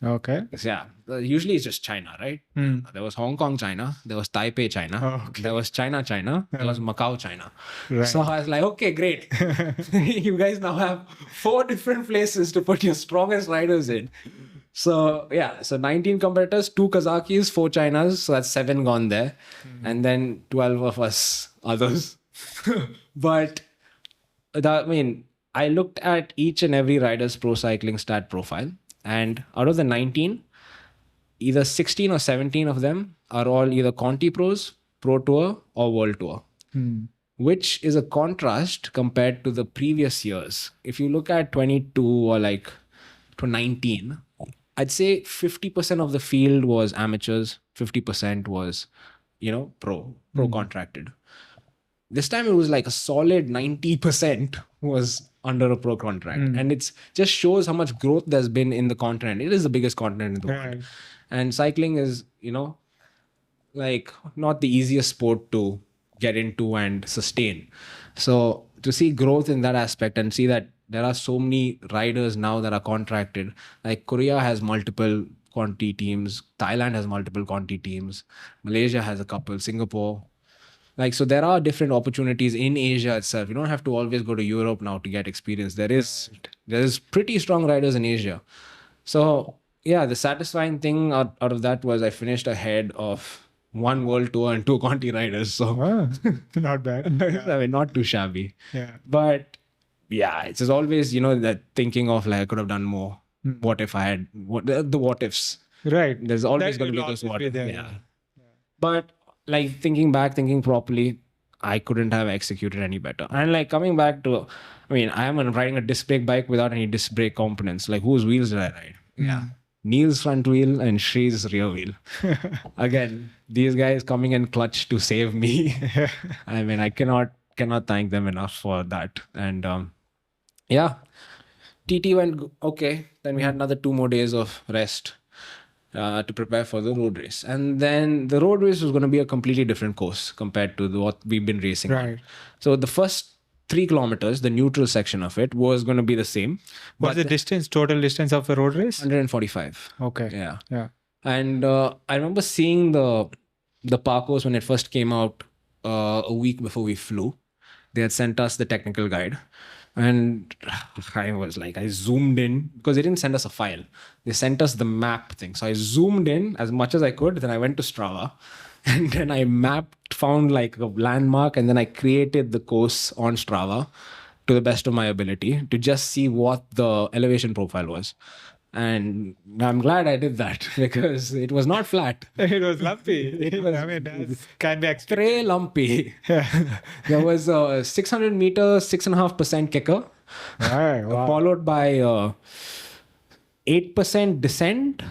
Speaker 3: Okay.
Speaker 1: Yeah, usually it's just China, right? There was Hong Kong, China. There was Taipei, China.
Speaker 3: Okay.
Speaker 1: There was China, China. There was Macau, China.
Speaker 3: Right.
Speaker 1: So I was like, okay, great. You guys now have 4 different places to put your strongest riders in. So yeah, so 19 competitors, 2 Kazakis, 4 Chinas. So that's 7 gone there. And then 12 of us others. But I mean, I looked at each and every rider's pro cycling stat profile. And out of the 19, either 16 or 17 of them are all either Conti Pros, Pro Tour, or World Tour, which is a contrast compared to the previous years. If you look at 22 or like to 19, I'd say 50% of the field was amateurs, 50% was, pro contracted. This time it was like a solid 90% was under a pro contract. And it's just shows how much growth there's been in the continent. It is the biggest continent in the world.
Speaker 3: Right.
Speaker 1: And cycling is, like not the easiest sport to get into and sustain. So to see growth in that aspect and see that there are so many riders now that are contracted, like Korea has multiple Conti teams, Thailand has multiple Conti teams, Malaysia has a couple, Singapore. Like, so there are different opportunities in Asia itself. You don't have to always go to Europe now to get experience. There is pretty strong riders in Asia. So yeah, the satisfying thing out of that was I finished ahead of 1 World Tour and 2 Conti riders. So
Speaker 3: Ah, not bad.
Speaker 1: I mean, not too shabby.
Speaker 3: Yeah.
Speaker 1: But yeah, it's just always, that thinking of like I could have done more. What if I had the what ifs?
Speaker 3: Right.
Speaker 1: There's always
Speaker 3: That
Speaker 1: going to be
Speaker 3: will
Speaker 1: those
Speaker 3: always
Speaker 1: what
Speaker 3: be
Speaker 1: ifs.
Speaker 3: there.
Speaker 1: Yeah. But like thinking properly, I couldn't have executed any better. And like coming back to, I mean, I am riding a disc brake bike without any disc brake components. Like whose wheels did I ride? Yeah. Neil's front wheel and Shree's rear wheel. Again, these guys coming in clutch to save me. I mean, I cannot thank them enough for that. And yeah, TT went okay. Then we had another 2 more days of rest to prepare for the road race. And then the road race was going to be a completely different course compared to what we've been racing on.
Speaker 3: Right.
Speaker 1: So the first 3 kilometers, the neutral section of it, was going to be the same.
Speaker 3: What's the distance, total distance of the road race?
Speaker 1: 145.
Speaker 3: Okay.
Speaker 1: Yeah.
Speaker 3: Yeah.
Speaker 1: And I remember seeing the parcours when it first came out a week before we flew. They had sent us the technical guide. And I was like, I zoomed in because they didn't send us a file. They sent us the map thing. So I zoomed in as much as I could. Then I went to Strava and then I found like a landmark, and then I created the course on Strava to the best of my ability to just see what the elevation profile was. And I'm glad I did that because it was not flat.
Speaker 3: It was lumpy. I mean, that can be expected.
Speaker 1: Very lumpy. There was a 600 meter, 6.5% kicker,
Speaker 3: Right. Wow.
Speaker 1: followed by 8% descent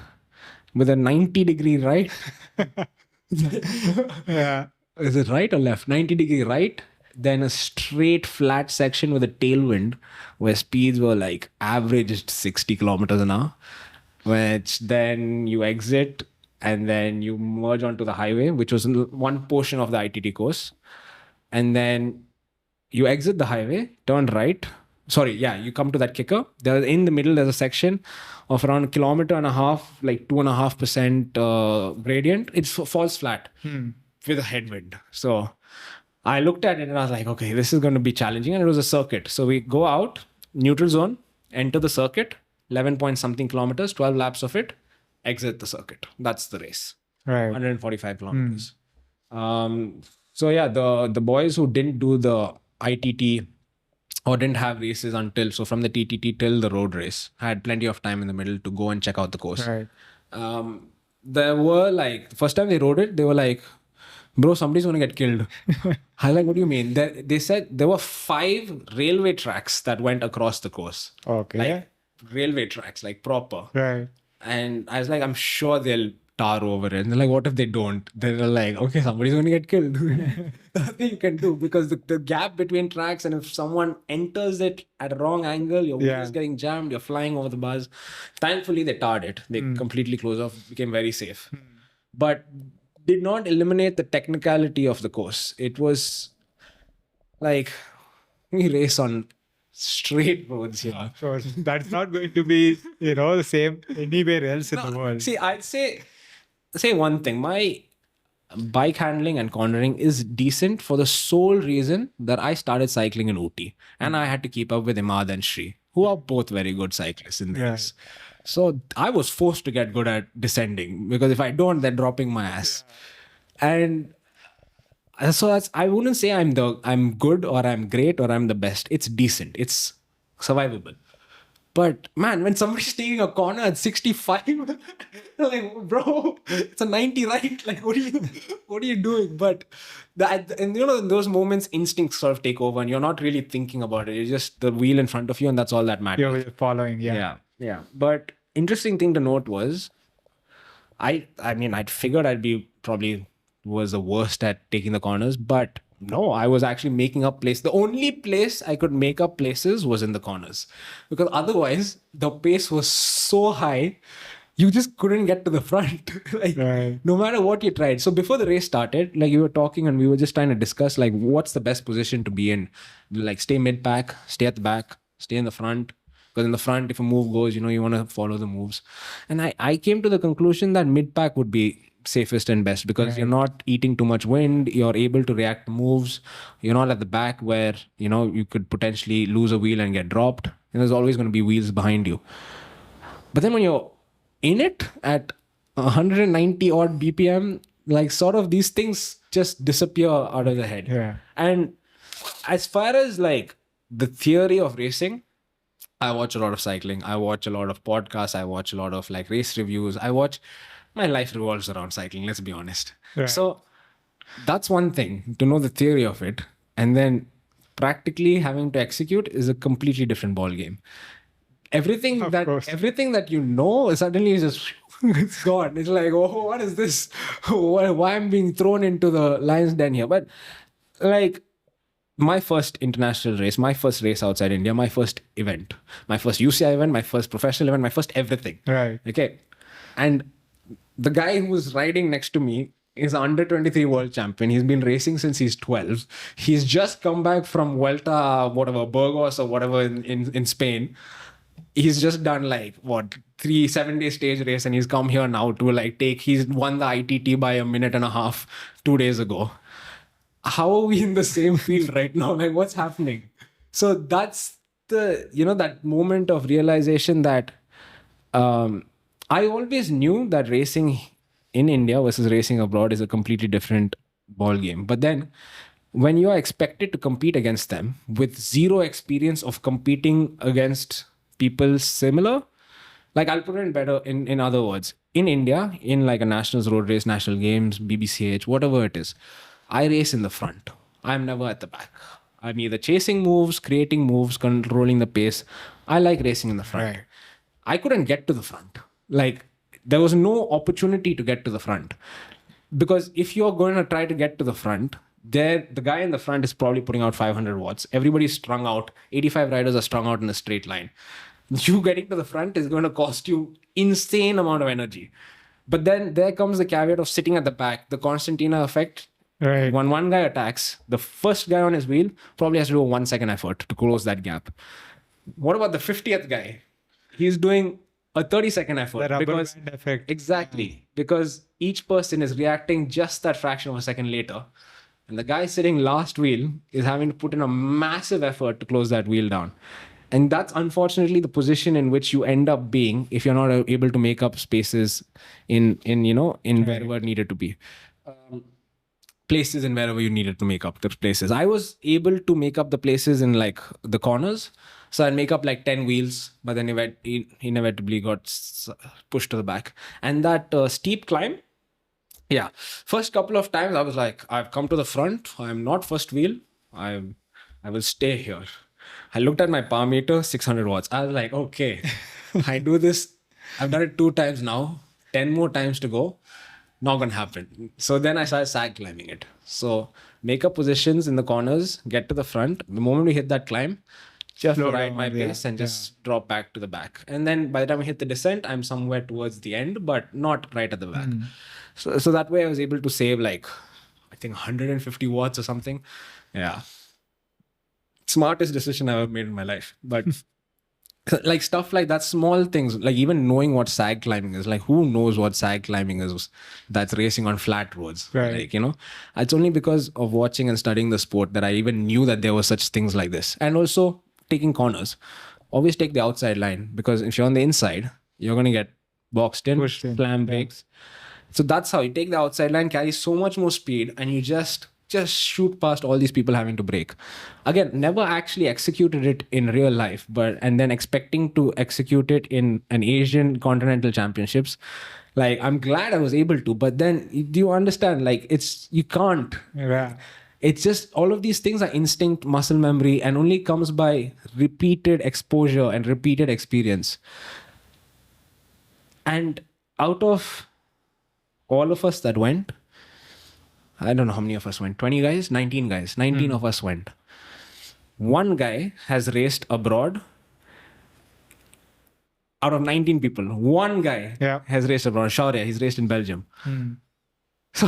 Speaker 1: with a 90-degree right.
Speaker 3: Yeah.
Speaker 1: Is it right or left? 90-degree right. Then a straight flat section with a tailwind where speeds were like averaged 60 kilometers an hour, which then you exit and then you merge onto the highway, which was one portion of the ITT course. And then you exit the highway, turn right. Sorry, yeah, you come to that kicker. In the middle, there's a section of around 1.5 kilometers, like 2.5% gradient. It falls flat with a headwind. So I looked at it and I was like, okay, this is going to be challenging. And it was a circuit. So we go out, neutral zone, enter the circuit, 11 point something kilometers, 12 laps of it, exit the circuit. That's the race.
Speaker 3: Right.
Speaker 1: 145 kilometers. So yeah, the boys who didn't do the ITT or didn't have races so from the TTT till the road race, had plenty of time in the middle to go and check out the course.
Speaker 3: Right.
Speaker 1: There were like, the first time they rode it, they were like, bro, somebody's going to get killed. I was like, what do you mean? They said there were 5 railway tracks that went across the course.
Speaker 3: Okay.
Speaker 1: Like railway tracks, like proper.
Speaker 3: Right.
Speaker 1: And I was like, I'm sure they'll tar over it. And they're like, what if they don't? They're like, okay, somebody's going to get killed. Nothing you can do, because the gap between tracks, and if someone enters it at a wrong angle, your wheel is getting jammed, you're flying over the bars. Thankfully, they tarred it. They completely closed off, became very safe. But did not eliminate the technicality of the course. It was like, we race on straight roads here.
Speaker 3: So that's not going to be, the same anywhere else in the world.
Speaker 1: See, I'd say one thing. My bike handling and cornering is decent for the sole reason that I started cycling in Ooty, and I had to keep up with Imad and Shri, who are both very good cyclists in this. So I was forced to get good at descending, because if I don't, they're dropping my ass. And so I wouldn't say I'm good or I'm great or I'm the best. It's decent. It's survivable. But man, when somebody's taking a corner at 65, like, bro, it's a 90 right? Like, what are you doing? But in those moments, instincts sort of take over, and you're not really thinking about it. It's just the wheel in front of you, and that's all that matters.
Speaker 3: You're following,
Speaker 1: Yeah. But interesting thing to note was, I mean, I'd figured I'd be probably was the worst at taking the corners, but no, I was actually making up places. The only place I could make up places was in the corners, because otherwise the pace was so high, you just couldn't get to the front. Like, no matter what you tried. So before the race started, like, you were talking and we were just trying to discuss, like, what's the best position to be in? Like, stay mid pack, stay at the back, stay in the front. Because in the front, if a move goes, you want to follow the moves. And I came to the conclusion that mid pack would be safest and best, because you're not eating too much wind, you're able to react to moves, you're not at the back where you could potentially lose a wheel and get dropped, and there's always going to be wheels behind you. But then when you're in it at 190 odd BPM, like, sort of these things just disappear out of the head. And as far as like the theory of racing, I watch a lot of cycling, I watch a lot of podcasts, I watch a lot of like race reviews, my life revolves around cycling, let's be honest. So that's one thing, to know the theory of it, and then practically having to execute is a completely different ball game. Everything that you know suddenly is just it's gone. It's like, oh, what is this? Why I'm being thrown into the lion's den here? But like, my first international race, my first race outside India, my first event, my first UCI event, my first professional event, my first everything. Okay. And the guy who was riding next to me is under 23 world champion. He's been racing since he's 12. He's just come back from Vuelta, whatever, Burgos or whatever in Spain. He's just done like 7-day stage race, and he's come here now to like he's won the ITT by a minute and a half 2 days ago. How are we in the same field right now? Like, what's happening? So that's that moment of realization that I always knew that racing in India versus racing abroad is a completely different ball game. But then when you are expected to compete against them with zero experience of competing against people similar, like, I'll put it better in other words. In India, in like a nationals road race, national games, BBCH, whatever it is, I race in the front. I'm never at the back. I'm either chasing moves, creating moves, controlling the pace. I like racing in the front. I couldn't get to the front. Like, there was no opportunity to get to the front, because if you're going to try to get to the front, the guy in the front is probably putting out 500 watts. Everybody's strung out. 85 riders are strung out in a straight line. You getting to the front is going to cost you insane amount of energy. But then there comes the caveat of sitting at the back, the Constantina effect. When one guy attacks, the first guy on his wheel probably has to do a 1 second effort to close that gap. What about the 50th guy? He's doing a 30-second effort.
Speaker 3: The rubber band effect.
Speaker 1: Exactly. Because each person is reacting just that fraction of a second later. And the guy sitting last wheel is having to put in a massive effort to close that wheel down. And that's unfortunately the position in which you end up being if you're not able to make up spaces in wherever needed to be. Places in wherever you needed to make up the places. I was able to make up the places in like the corners. So I'd make up like 10 wheels, but then he inevitably got pushed to the back. And that steep climb, Yeah. First couple of times I was like, I've come to the front. I'm not first wheel. I will stay here. I looked at my power meter, 600 watts. I was like, okay, I do this. I've done it 2 times now, 10 more times to go. Not gonna happen. So then I started sag climbing it. So make up positions in the corners, get to the front. The moment we hit that climb, just
Speaker 3: Slow
Speaker 1: ride my
Speaker 3: down, yeah,
Speaker 1: pace and just drop back to the back. And then by the time I hit the descent, I'm somewhere towards the end, but not right at the back. So that way I was able to save like, I think 150 watts or something. Yeah. Smartest decision I've ever made in my life. But like stuff like that, small things, like even knowing what sag climbing is, like who knows what sag climbing is that's racing on flat roads?
Speaker 3: Right.
Speaker 1: Like, you know, it's only because of watching and studying the sport that I even knew that there were such things like this. And also taking corners. Always take the outside line, because if you're on the inside, you're going to get boxed in,
Speaker 3: Pushed in,
Speaker 1: slam
Speaker 3: yeah.
Speaker 1: brakes. So that's how you take the outside line, carry so much more speed, and you just shoot past all these people having to brake. Again, never actually executed it in real life, but and then expecting to execute it in an Asian Continental Championships. Like, I'm glad I was able to, but then do you understand? Like, you can't.
Speaker 3: Yeah.
Speaker 1: It's just all of these things are instinct, muscle memory, and only comes by repeated exposure and repeated experience. And out of all of us that went, I don't know how many of us went, 20 guys, 19 guys, 19 of us went. One guy has raced abroad. Out of 19 people, one guy
Speaker 3: Yeah.
Speaker 1: has raced abroad. Shaurya, he's raced in Belgium. So,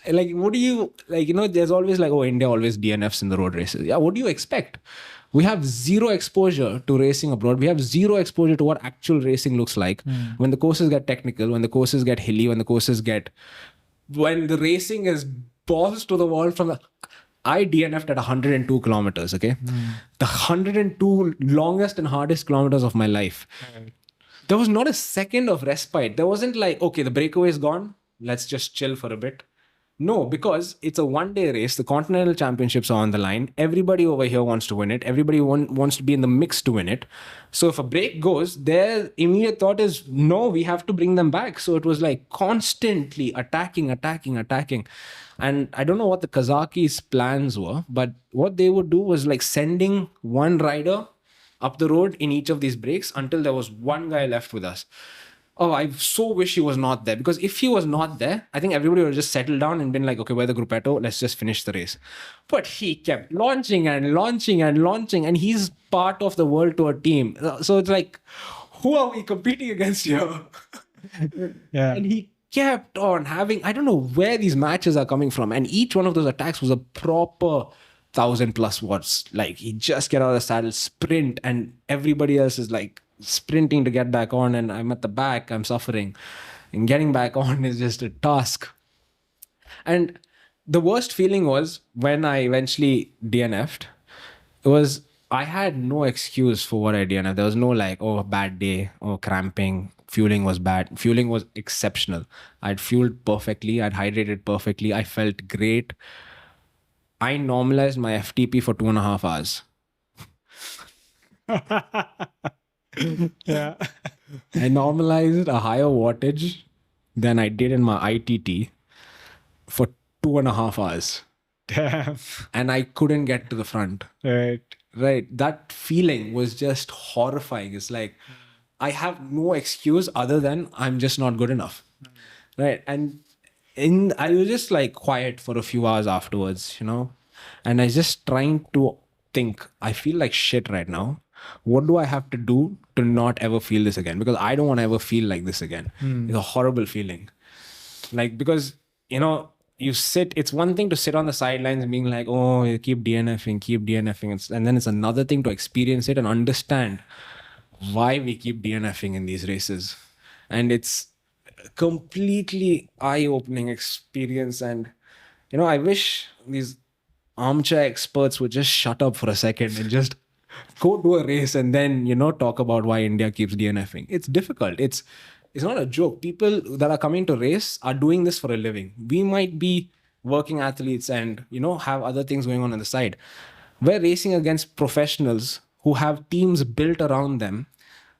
Speaker 1: like, what do you, like, you know, there's always like, oh, India always DNFs in the road races. Yeah, what do you expect? We have zero exposure to racing abroad. We have zero exposure to what actual racing looks like when the courses get technical, when the courses get hilly, when the racing is balls to the wall from the. I DNF'd at 102 kilometers, okay? The 102 longest and hardest kilometers of my life. There was not a second of respite. There wasn't like, okay, the breakaway is gone. Let's just chill for a bit. No, because it's a one-day race. The Continental Championships are on the line. Everybody over here wants to win it. Everybody wants to be in the mix to win it. So if a break goes, their immediate thought is, no, we have to bring them back. So it was like constantly attacking. And I don't know what the Kazakhis' plans were, but what they would do was like sending one rider up the road in each of these breaks until there was one guy left with us. Oh, I so wish he was not there, because if he was not there, I think everybody would have just settled down and been like, okay, we're the gruppetto, let's just finish the race. But he kept launching, and he's part of the World Tour team. So it's like, who are we competing against here?
Speaker 3: Yeah.
Speaker 1: And he kept on having, I don't know where these matches are coming from. And each one of those attacks was a proper 1,000+ watts. Like, he just get out of the saddle, sprint, and everybody else is like sprinting to get back on. And I'm at the back, I'm suffering. And getting back on is just a task. And the worst feeling was when I eventually DNF'd, I had no excuse for what I DNF'd. There was no like, oh, bad day, or cramping. Fueling was bad. Fueling was exceptional. I'd fueled perfectly. I'd hydrated perfectly. I felt great. I normalized my FTP for 2.5 hours.
Speaker 3: Yeah.
Speaker 1: I normalized a higher wattage than I did in my ITT for 2.5 hours.
Speaker 3: Damn.
Speaker 1: And I couldn't get to the front.
Speaker 3: Right.
Speaker 1: Right. That feeling was just horrifying. It's like, I have no excuse other than I'm just not good enough. Right. And I was just like quiet for a few hours afterwards, you know, and I was just trying to think, I feel like shit right now. What do I have to do to not ever feel this again? Because I don't want to ever feel like this again. It's a horrible feeling. Like, because, you know, it's one thing to sit on the sidelines and being like, oh, you keep DNFing. And then it's another thing to experience it and understand why we keep DNFing in these races. And it's a completely eye-opening experience. And, you know, I wish these armchair experts would just shut up for a second and just go to a race and then, you know, talk about why India keeps DNFing. It's difficult. It's not a joke. People that are coming to race are doing this for a living. We might be working athletes and, you know, have other things going on the side. We're racing against professionals who have teams built around them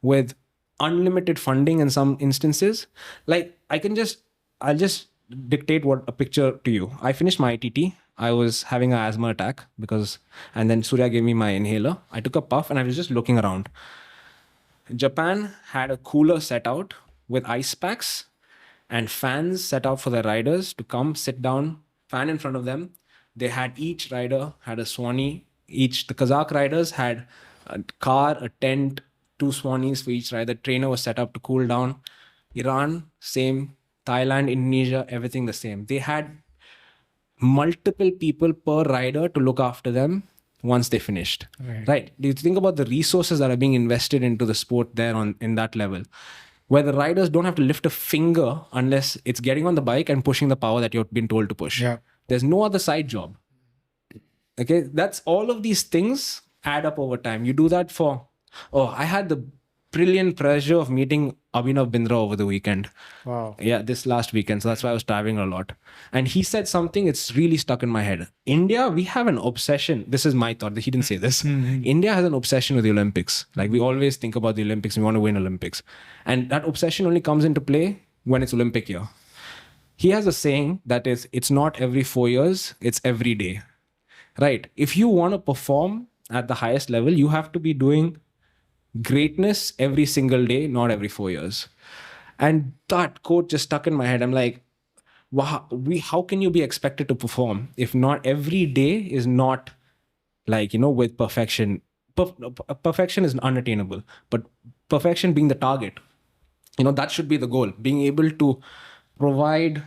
Speaker 1: with unlimited funding in some instances. Like, I'll just dictate what a picture to you. I finished my ITT. I was having an asthma attack and then Surya gave me my inhaler. I took a puff and I was just looking around. Japan had a cooler set out with ice packs and fans set out for the riders to come sit down, fan in front of them. They had each rider had a Swanee. The Kazakh riders had a car, a tent, 2 Swanees for each rider. The trainer was set up to cool down. Iran, same. Thailand, Indonesia, everything the same. They had multiple people per rider to look after them once they finished. Right? Do you think about the resources that are being invested into the sport there in that level, where the riders don't have to lift a finger unless it's getting on the bike and pushing the power that you've been told to push.
Speaker 3: Yeah.
Speaker 1: There's no other side job. Okay, that's all of these things add up over time. You do that I had the brilliant pleasure of meeting Abhinav Bindra over the weekend.
Speaker 3: Wow.
Speaker 1: Yeah, this last weekend. So that's why I was traveling a lot. And he said something, it's really stuck in my head. India, we have an obsession. This is my thought. He didn't say this. India has an obsession with the Olympics. Like we always think about the Olympics. We want to win Olympics. And that obsession only comes into play when it's Olympic year. He has a saying that is, it's not every 4 years, it's every day. Right? If you want to perform at the highest level, you have to be doing greatness every single day, not every 4 years. And that quote just stuck in my head. I'm like, wow, how can you be expected to perform if not every day is not like, with perfection? Perfection is unattainable, but perfection being the target, that should be the goal. Being able to provide,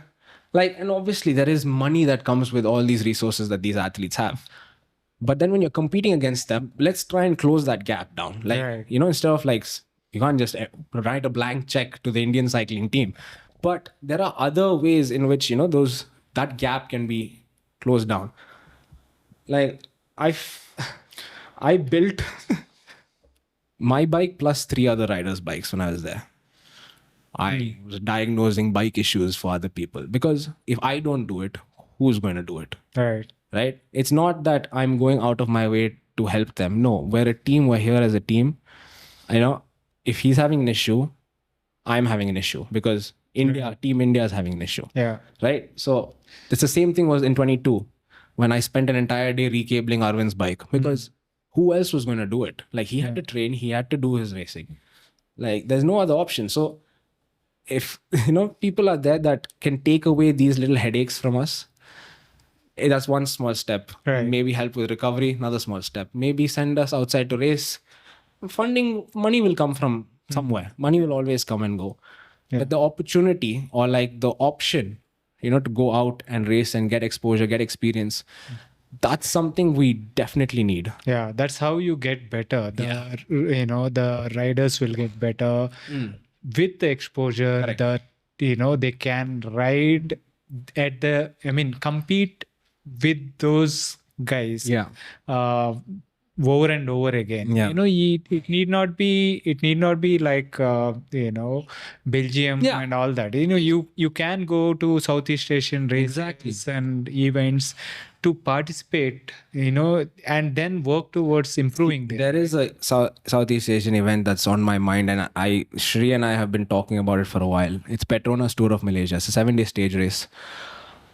Speaker 1: and obviously there is money that comes with all these resources that these athletes have. But then when you're competing against them, let's try and close that gap down. Instead of you can't just write a blank check to the Indian cycling team. But there are other ways in which, that gap can be closed down. I built my bike plus 3 other riders' bikes when I was there. I was diagnosing bike issues for other people because if I don't do it, who's going to do it? Right? It's not that I'm going out of my way to help them. No, we're a team. We're here as a team. If he's having an issue, I'm having an issue because Team India is having an issue.
Speaker 3: Yeah.
Speaker 1: Right? So it's the same thing was in 22 when I spent an entire day recabling Arvind's bike because who else was going to do it? He had to train, he had to do his racing. There's no other option. So if, people are there that can take away these little headaches from us, that's one small step.
Speaker 3: Right.
Speaker 1: Maybe help with recovery, another small step. Maybe send us outside to race. Money will come from somewhere. Money will always come and go. Yeah. But the opportunity or the option, to go out and race and get exposure, get experience, that's something we definitely need.
Speaker 3: Yeah, that's how you get better. The riders will get better with the exposure.
Speaker 1: Correct.
Speaker 3: That they can ride compete with those guys.
Speaker 1: Yeah.
Speaker 3: Over and over again.
Speaker 1: Yeah.
Speaker 3: It need not be like Belgium and all that. You can go to Southeast Asian races and events to participate, and then work towards improving them.
Speaker 1: There is a Southeast Asian event that's on my mind, and Shri and I have been talking about it for a while. It's Petronas Tour of Malaysia. It's a 7-day stage race.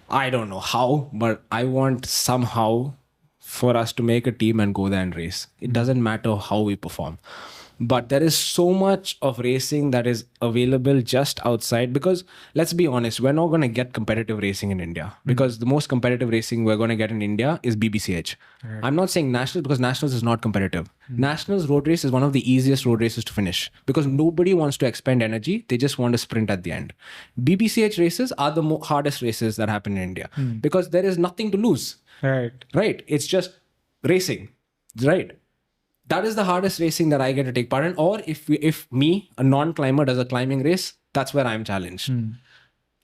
Speaker 1: I don't know how, but I want somehow for us to make a team and go there and race. It doesn't matter how we perform. But there is so much of racing that is available just outside because let's be honest, we're not going to get competitive racing in India because the most competitive racing we're going to get in India is BBCH. Right. I'm not saying nationals because nationals is not competitive. Nationals road race is one of the easiest road races to finish because nobody wants to expend energy. They just want to sprint at the end. BBCH races are the hardest races that happen in India because there is nothing to lose. Right. It's just racing. Right. That is the hardest racing that I get to take part in. Or if me, a non-climber, does a climbing race, that's where I'm challenged.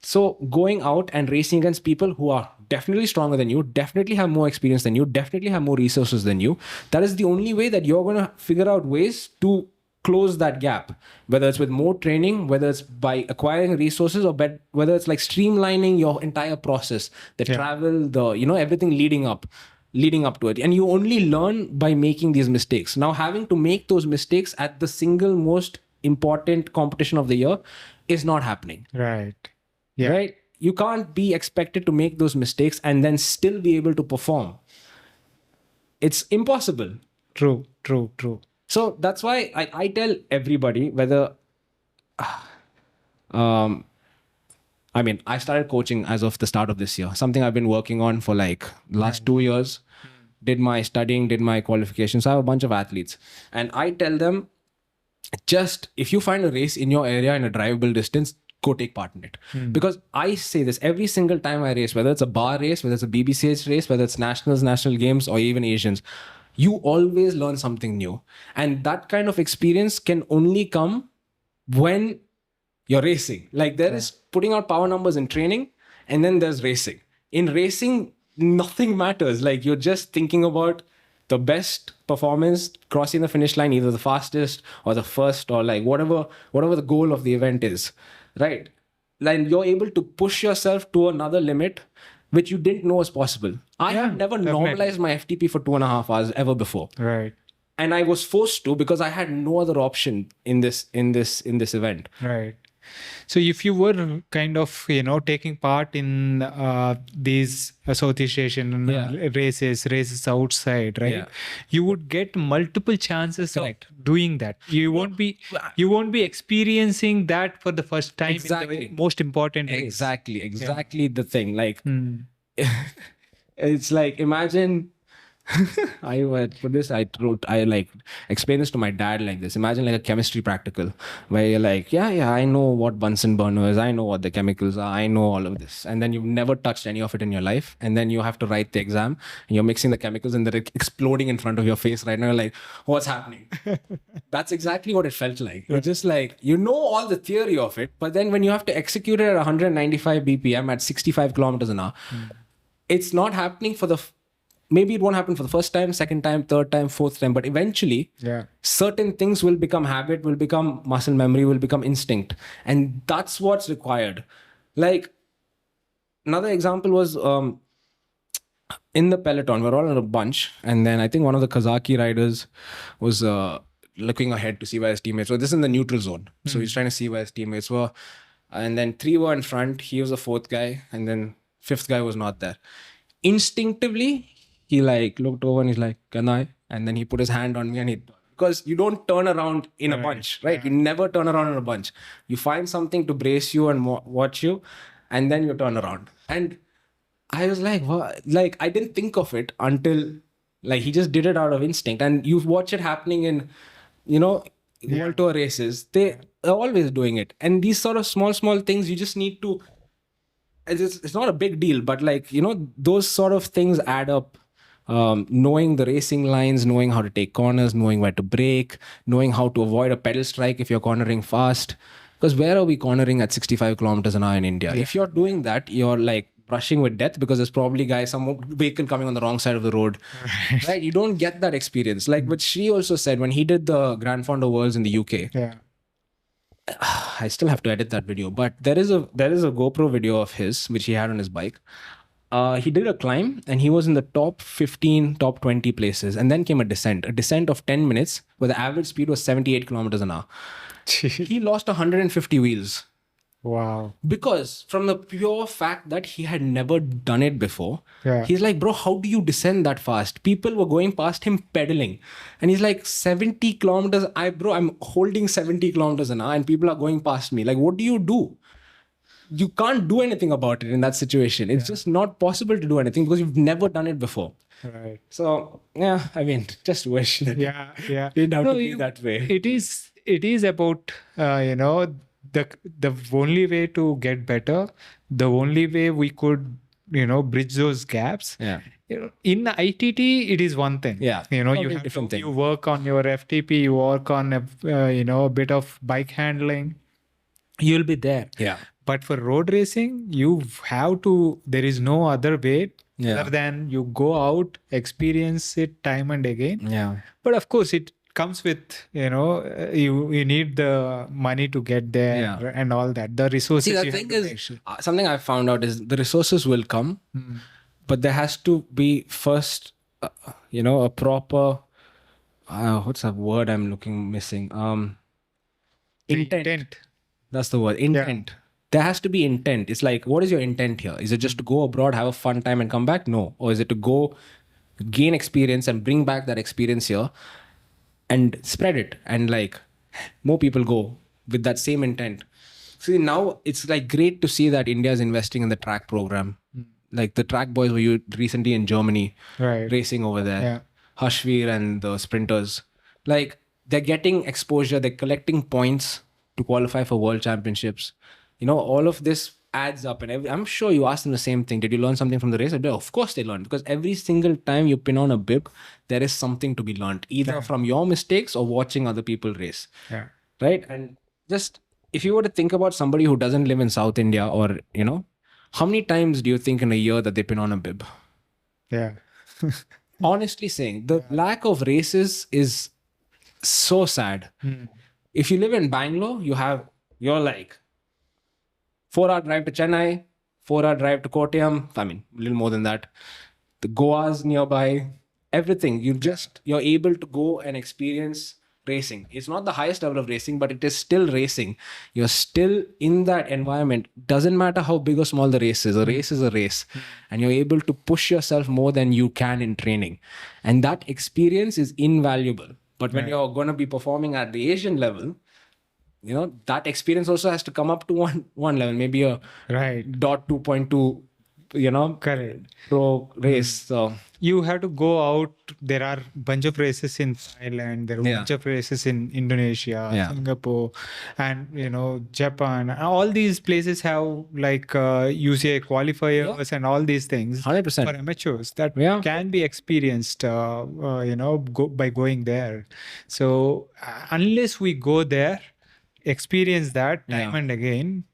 Speaker 1: So going out and racing against people who are definitely stronger than you, definitely have more experience than you, definitely have more resources than you, that is the only way that you're going to figure out ways to close that gap. Whether it's with more training, whether it's by acquiring resources, or whether it's streamlining your entire process, the travel, everything leading up to it. And you only learn by making these mistakes. Now, having to make those mistakes at the single most important competition of the year is not happening.
Speaker 3: Right. Yeah.
Speaker 1: Right? you can't be expected to make those mistakes and then still be able to perform. It's impossible.
Speaker 3: True.
Speaker 1: So that's why I tell everybody, whether I mean, I started coaching as of the start of this year, something I've been working on for like last 2 years. Did my studying, did my qualifications. I have a bunch of athletes. And I tell them, just if you find a race in your area in a drivable distance, go take part in it. Because I say this every single time I race, whether it's a bar race, whether it's a BBCH race, whether it's nationals, national games, or even Asians, you always learn something new. And that kind of experience can only come when you're racing. Like there is putting out power numbers in training, and then there's racing. In racing, nothing matters. Like you're just thinking about the best performance, crossing the finish line, either the fastest or the first, or like whatever the goal of the event is, right? Like you're able to push yourself to another limit which you didn't know was possible. I have never normalized my FTP for 2.5 hours ever before.
Speaker 3: Right.
Speaker 1: And I was forced to because I had no other option in this event.
Speaker 3: Right. So if you were kind of, taking part in these Southeast Asian races outside, right?
Speaker 1: Yeah.
Speaker 3: You would get multiple chances of doing that. You won't be experiencing that for the first time.
Speaker 1: Exactly.
Speaker 3: In the most important race.
Speaker 1: Exactly the thing. Like it's like, imagine I like explain this to my dad like this. Imagine like a chemistry practical where you're like, I know what Bunsen burner is, I know what the chemicals are, I know all of this, and then you've never touched any of it in your life, and then you have to write the exam and you're mixing the chemicals and they're exploding in front of your face right now. You're like, what's happening? That's exactly what it felt like. You're just like, you know all the theory of it, but then when you have to execute it at 195 BPM at 65 kilometers an hour, it's not happening for maybe it won't happen for the first time, second time, third time, fourth time, but eventually certain things will become habit, will become muscle memory, will become instinct. And that's what's required. Like another example was in the peloton, we're all in a bunch. And then I think one of the Kazaki riders was looking ahead to see where his teammates were. This is in the neutral zone. So he's trying to see where his teammates were. And then 3 were in front. He was the 4th guy. And then 5th guy was not there. Instinctively, he like looked over and he's like, can I? And then he put his hand on me and because you don't turn around in a bunch, right? You never turn around in a bunch. You find something to brace you and watch you, and then you turn around. And I was like, what? Like, I didn't think of it until like he just did it out of instinct. And you watch it happening in, World Tour races. They are always doing it. And these sort of small things, you just need to, it's not a big deal, but like, those sort of things add up. Knowing the racing lines, knowing how to take corners, knowing where to brake, knowing how to avoid a pedal strike if you're cornering fast. Because where are we cornering at 65 kilometers an hour in India? If you're doing that, you're like brushing with death because there's probably some vehicle coming on the wrong side of the road. Right? You don't get that experience. Like what Shri also said when he did the Grand Fondo Worlds in the UK.
Speaker 3: Yeah.
Speaker 1: I still have to edit that video, but there is a GoPro video of his which he had on his bike. He did a climb and he was in the top 15, top 20 places. And then came a descent of 10 minutes where the average speed was 78 kilometers an hour. He lost 150 wheels.
Speaker 3: Wow.
Speaker 1: Because from the pure fact that he had never done it before,
Speaker 3: Yeah.
Speaker 1: he's like, bro, how do you descend that fast? People were going past him pedaling. And he's like, 70 kilometers. I'm holding 70 kilometers an hour and people are going past me. Like, what do? You can't do anything about it in that situation. It's just not possible to do anything because you've never done it before.
Speaker 3: Right.
Speaker 1: So, yeah, I mean, just wish that
Speaker 3: Yeah.
Speaker 1: it didn't have to be that way.
Speaker 3: It is about, the only way to get better, the only way we could, bridge those gaps.
Speaker 1: Yeah.
Speaker 3: In ITT, it is one thing.
Speaker 1: Yeah.
Speaker 3: You
Speaker 1: Totally
Speaker 3: have
Speaker 1: different thing.
Speaker 3: you work on your FTP, you work on a bit of bike handling. You'll be there.
Speaker 1: Yeah.
Speaker 3: But for road racing, there is no other way other than you go out, experience it time and again.
Speaker 1: Yeah.
Speaker 3: But of course, it comes with, you need the money to get there and all that. The resources.
Speaker 1: See, the thing is, something I found out is the resources will come, but there has to be first, a proper, what's that word I'm missing? Intent. That's the word, intent. there has to be intent. It's like, what is your intent here? Is it just to go abroad, have a fun time and come back? No. Or is it to go gain experience and bring back that experience here and spread it, and like more people go with that same intent? See, now it's like great to see that India is investing in the track program. Like the track boys were recently in Germany
Speaker 3: Right.
Speaker 1: racing over there.
Speaker 3: Yeah.
Speaker 1: Hashveer and the sprinters. Like they're getting exposure, they're collecting points to qualify for world championships. You know, all of this adds up. And I'm sure you asked them the same thing. Did you learn something from the race? Of course they learned, because every single time you pin on a bib, there is something to be learned, either from your mistakes or watching other people race.
Speaker 3: Yeah.
Speaker 1: Right? And just if you were to think about somebody who doesn't live in South India, or, you know, how many times do you think in a year that they pin on a bib?
Speaker 3: Yeah.
Speaker 1: Honestly saying, the lack of races is so sad. If you live in Bangalore, you're like 4-hour drive to Chennai, 4-hour drive to Kottayam. I mean, a little more than that. The Goa's nearby, everything. You're able to go and experience racing. It's not the highest level of racing, but it is still racing. You're still in that environment. Doesn't matter how big or small the race is. A race is a race. And you're able to push yourself more than you can in training. And that experience is invaluable. But when you're going to be performing at the Asian level, you know, that experience also has to come up to one level, maybe a
Speaker 3: Right.
Speaker 1: dot 2.2, you know,
Speaker 3: Correct.
Speaker 1: pro race. So
Speaker 3: You have to go out. There are bunch of races in Thailand. There are bunch of races in Indonesia, Singapore, and you know, Japan. All these places have like UCI qualifiers and all these things
Speaker 1: 100%.
Speaker 3: for amateurs that can be experienced. You know, by going there. So unless we go there, experience that time and again,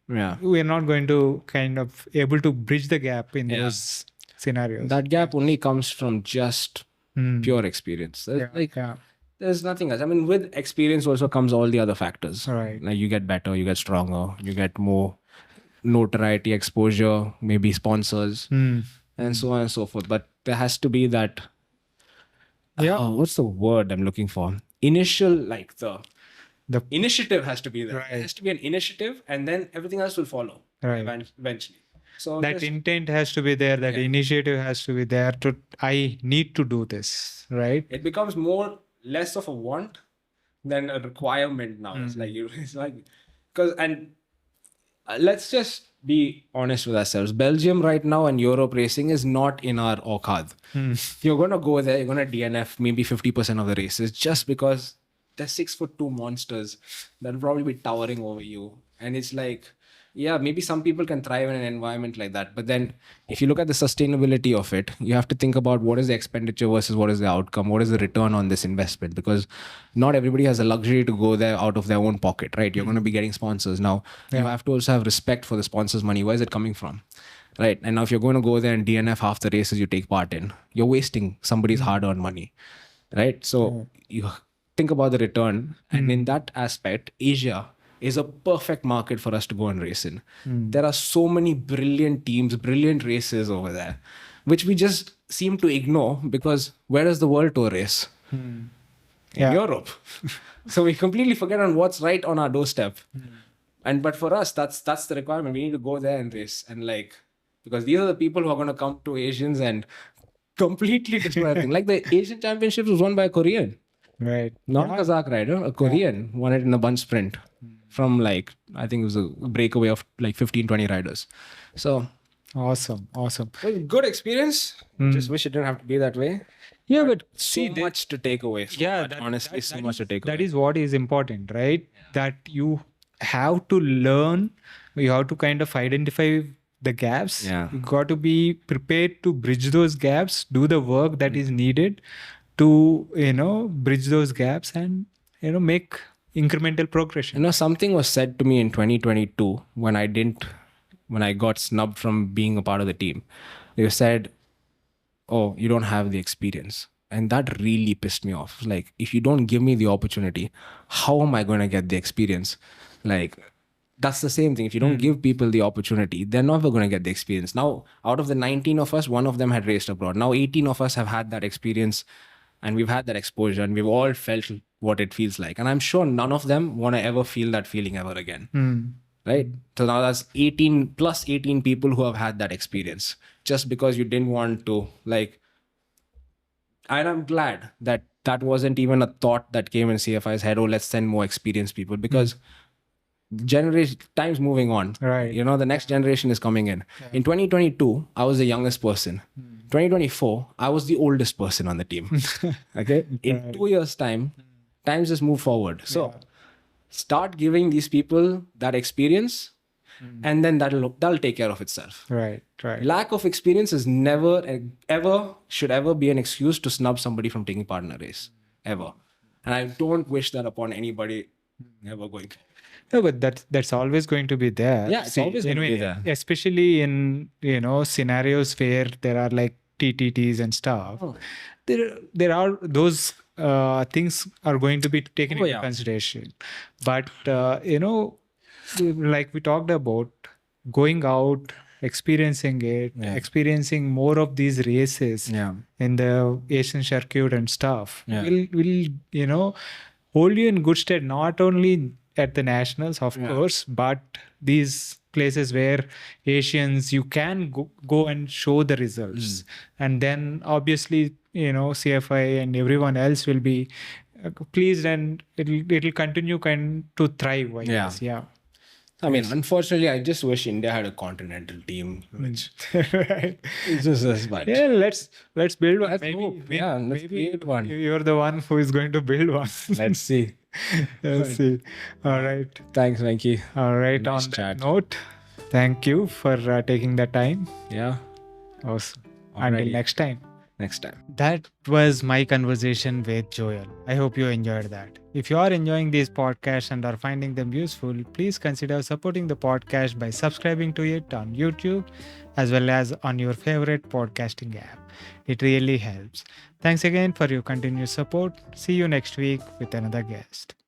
Speaker 3: we're not going to kind of able to bridge the gap in those scenarios.
Speaker 1: That gap only comes from just pure experience. There's nothing else. I mean, with experience also comes all the other factors.
Speaker 3: Right.
Speaker 1: Like you get better, you get stronger, you get more notoriety, exposure, maybe sponsors, and so on and so forth. But there has to be that. What's the word I'm looking for? Initial, like the initiative has to be there. There has to be an initiative, and then everything else will follow eventually. So
Speaker 3: that intent has to be there. That initiative has to be there. I need to do this, right?
Speaker 1: It becomes less of a want than a requirement now. It's like because let's just be honest with ourselves. Belgium right now and Europe racing is not in our Orchard. You're gonna go there. You're gonna DNF maybe 50% of the races just because they're 6'2" monsters that'll probably be towering over you. And it's like, yeah, maybe some people can thrive in an environment like that. But then if you look at the sustainability of it, you have to think about what is the expenditure versus what is the outcome, what is the return on this investment, because not everybody has the luxury to go there out of their own pocket, right? You're going to be getting sponsors. Now, you have to also have respect for the sponsors' money. Where is it coming from? Right. And now if you're going to go there and DNF half the races you take part in, you're wasting somebody's hard-earned money, right? So you think about the return. And in that aspect, Asia is a perfect market for us to go and race in. There are so many brilliant teams, brilliant races over there, which we just seem to ignore because where does the World Tour race? In Europe. So we completely forget on what's right on our doorstep. But for us, that's the requirement. We need to go there and race. And like, because these are the people who are going to come to Asians and completely destroy everything. Like the Asian Championships was won by a Korean.
Speaker 3: Right.
Speaker 1: Not a Kazakh rider, a Korean won it in a bunch sprint from like, I think it was a breakaway of like 15, 20 riders. So
Speaker 3: awesome.
Speaker 1: Good experience. Just wish it didn't have to be that way.
Speaker 3: Yeah, but
Speaker 1: So much to take away. Honestly, so much to take away.
Speaker 3: That is what is important, right? That you have to learn, you have to kind of identify the gaps.
Speaker 1: Yeah.
Speaker 3: You got to be prepared to bridge those gaps, do the work that is needed to, bridge those gaps and, make incremental progression.
Speaker 1: Something was said to me in 2022 when I got snubbed from being a part of the team. They said, oh, you don't have the experience. And that really pissed me off. Like, if you don't give me the opportunity, how am I going to get the experience? Like, that's the same thing. If you don't give people the opportunity, they're never going to get the experience. Now, out of the 19 of us, one of them had raced abroad. Now, 18 of us have had that experience and we've had that exposure and we've all felt what it feels like. And I'm sure none of them want to ever feel that feeling ever again. right? So now that's 18 people who have had that experience just because you didn't want to, like, and I'm glad that that wasn't even a thought that came in CFI's head. Oh, let's send more experienced people, because generation time's moving on.
Speaker 3: Right.
Speaker 1: You know, the next generation is coming in. In 2022, I was the youngest person. 2024, I was the oldest person on the team. Okay. In 2 years' time, times just move forward. So start giving these people that experience, and then that'll take care of itself.
Speaker 3: Right. Right.
Speaker 1: Lack of experience is never, ever, should ever be an excuse to snub somebody from taking part in a race. Ever. And I don't wish that upon anybody ever going.
Speaker 3: No, but that's always going to be there.
Speaker 1: Yeah, it's always going to be there.
Speaker 3: Especially in scenarios where there are like TTTs and stuff. There are those things are going to be taken into consideration. But like we talked about, going out, experiencing it, experiencing more of these races in the Asian circuit and stuff will hold you in good stead, not only at the nationals, of course, but these places where Asians, you can go and show the results. And then obviously, CFI and everyone else will be pleased, and it'll continue to thrive, I guess. Yeah.
Speaker 1: I mean, unfortunately, I just wish India had a continental team, which
Speaker 3: Right.
Speaker 1: is just as bad.
Speaker 3: Yeah, let's build one.
Speaker 1: Let's hope. Yeah, let's create one.
Speaker 3: You're the one who is going to build one.
Speaker 1: Let's see.
Speaker 3: Let's see. All right.
Speaker 1: Thanks, Venki.
Speaker 3: All right.
Speaker 1: Nice
Speaker 3: On
Speaker 1: chat.
Speaker 3: that note, thank you for taking the time.
Speaker 1: Yeah.
Speaker 3: Awesome. Until
Speaker 1: Alrighty.
Speaker 3: next time.
Speaker 1: Next time.
Speaker 2: That was my conversation with Joel. I hope you enjoyed that. If you are enjoying these podcasts and are finding them useful, please consider supporting the podcast by subscribing to it on YouTube as well as on your favorite podcasting app. It really helps. Thanks again for your continued support. See you next week with another guest.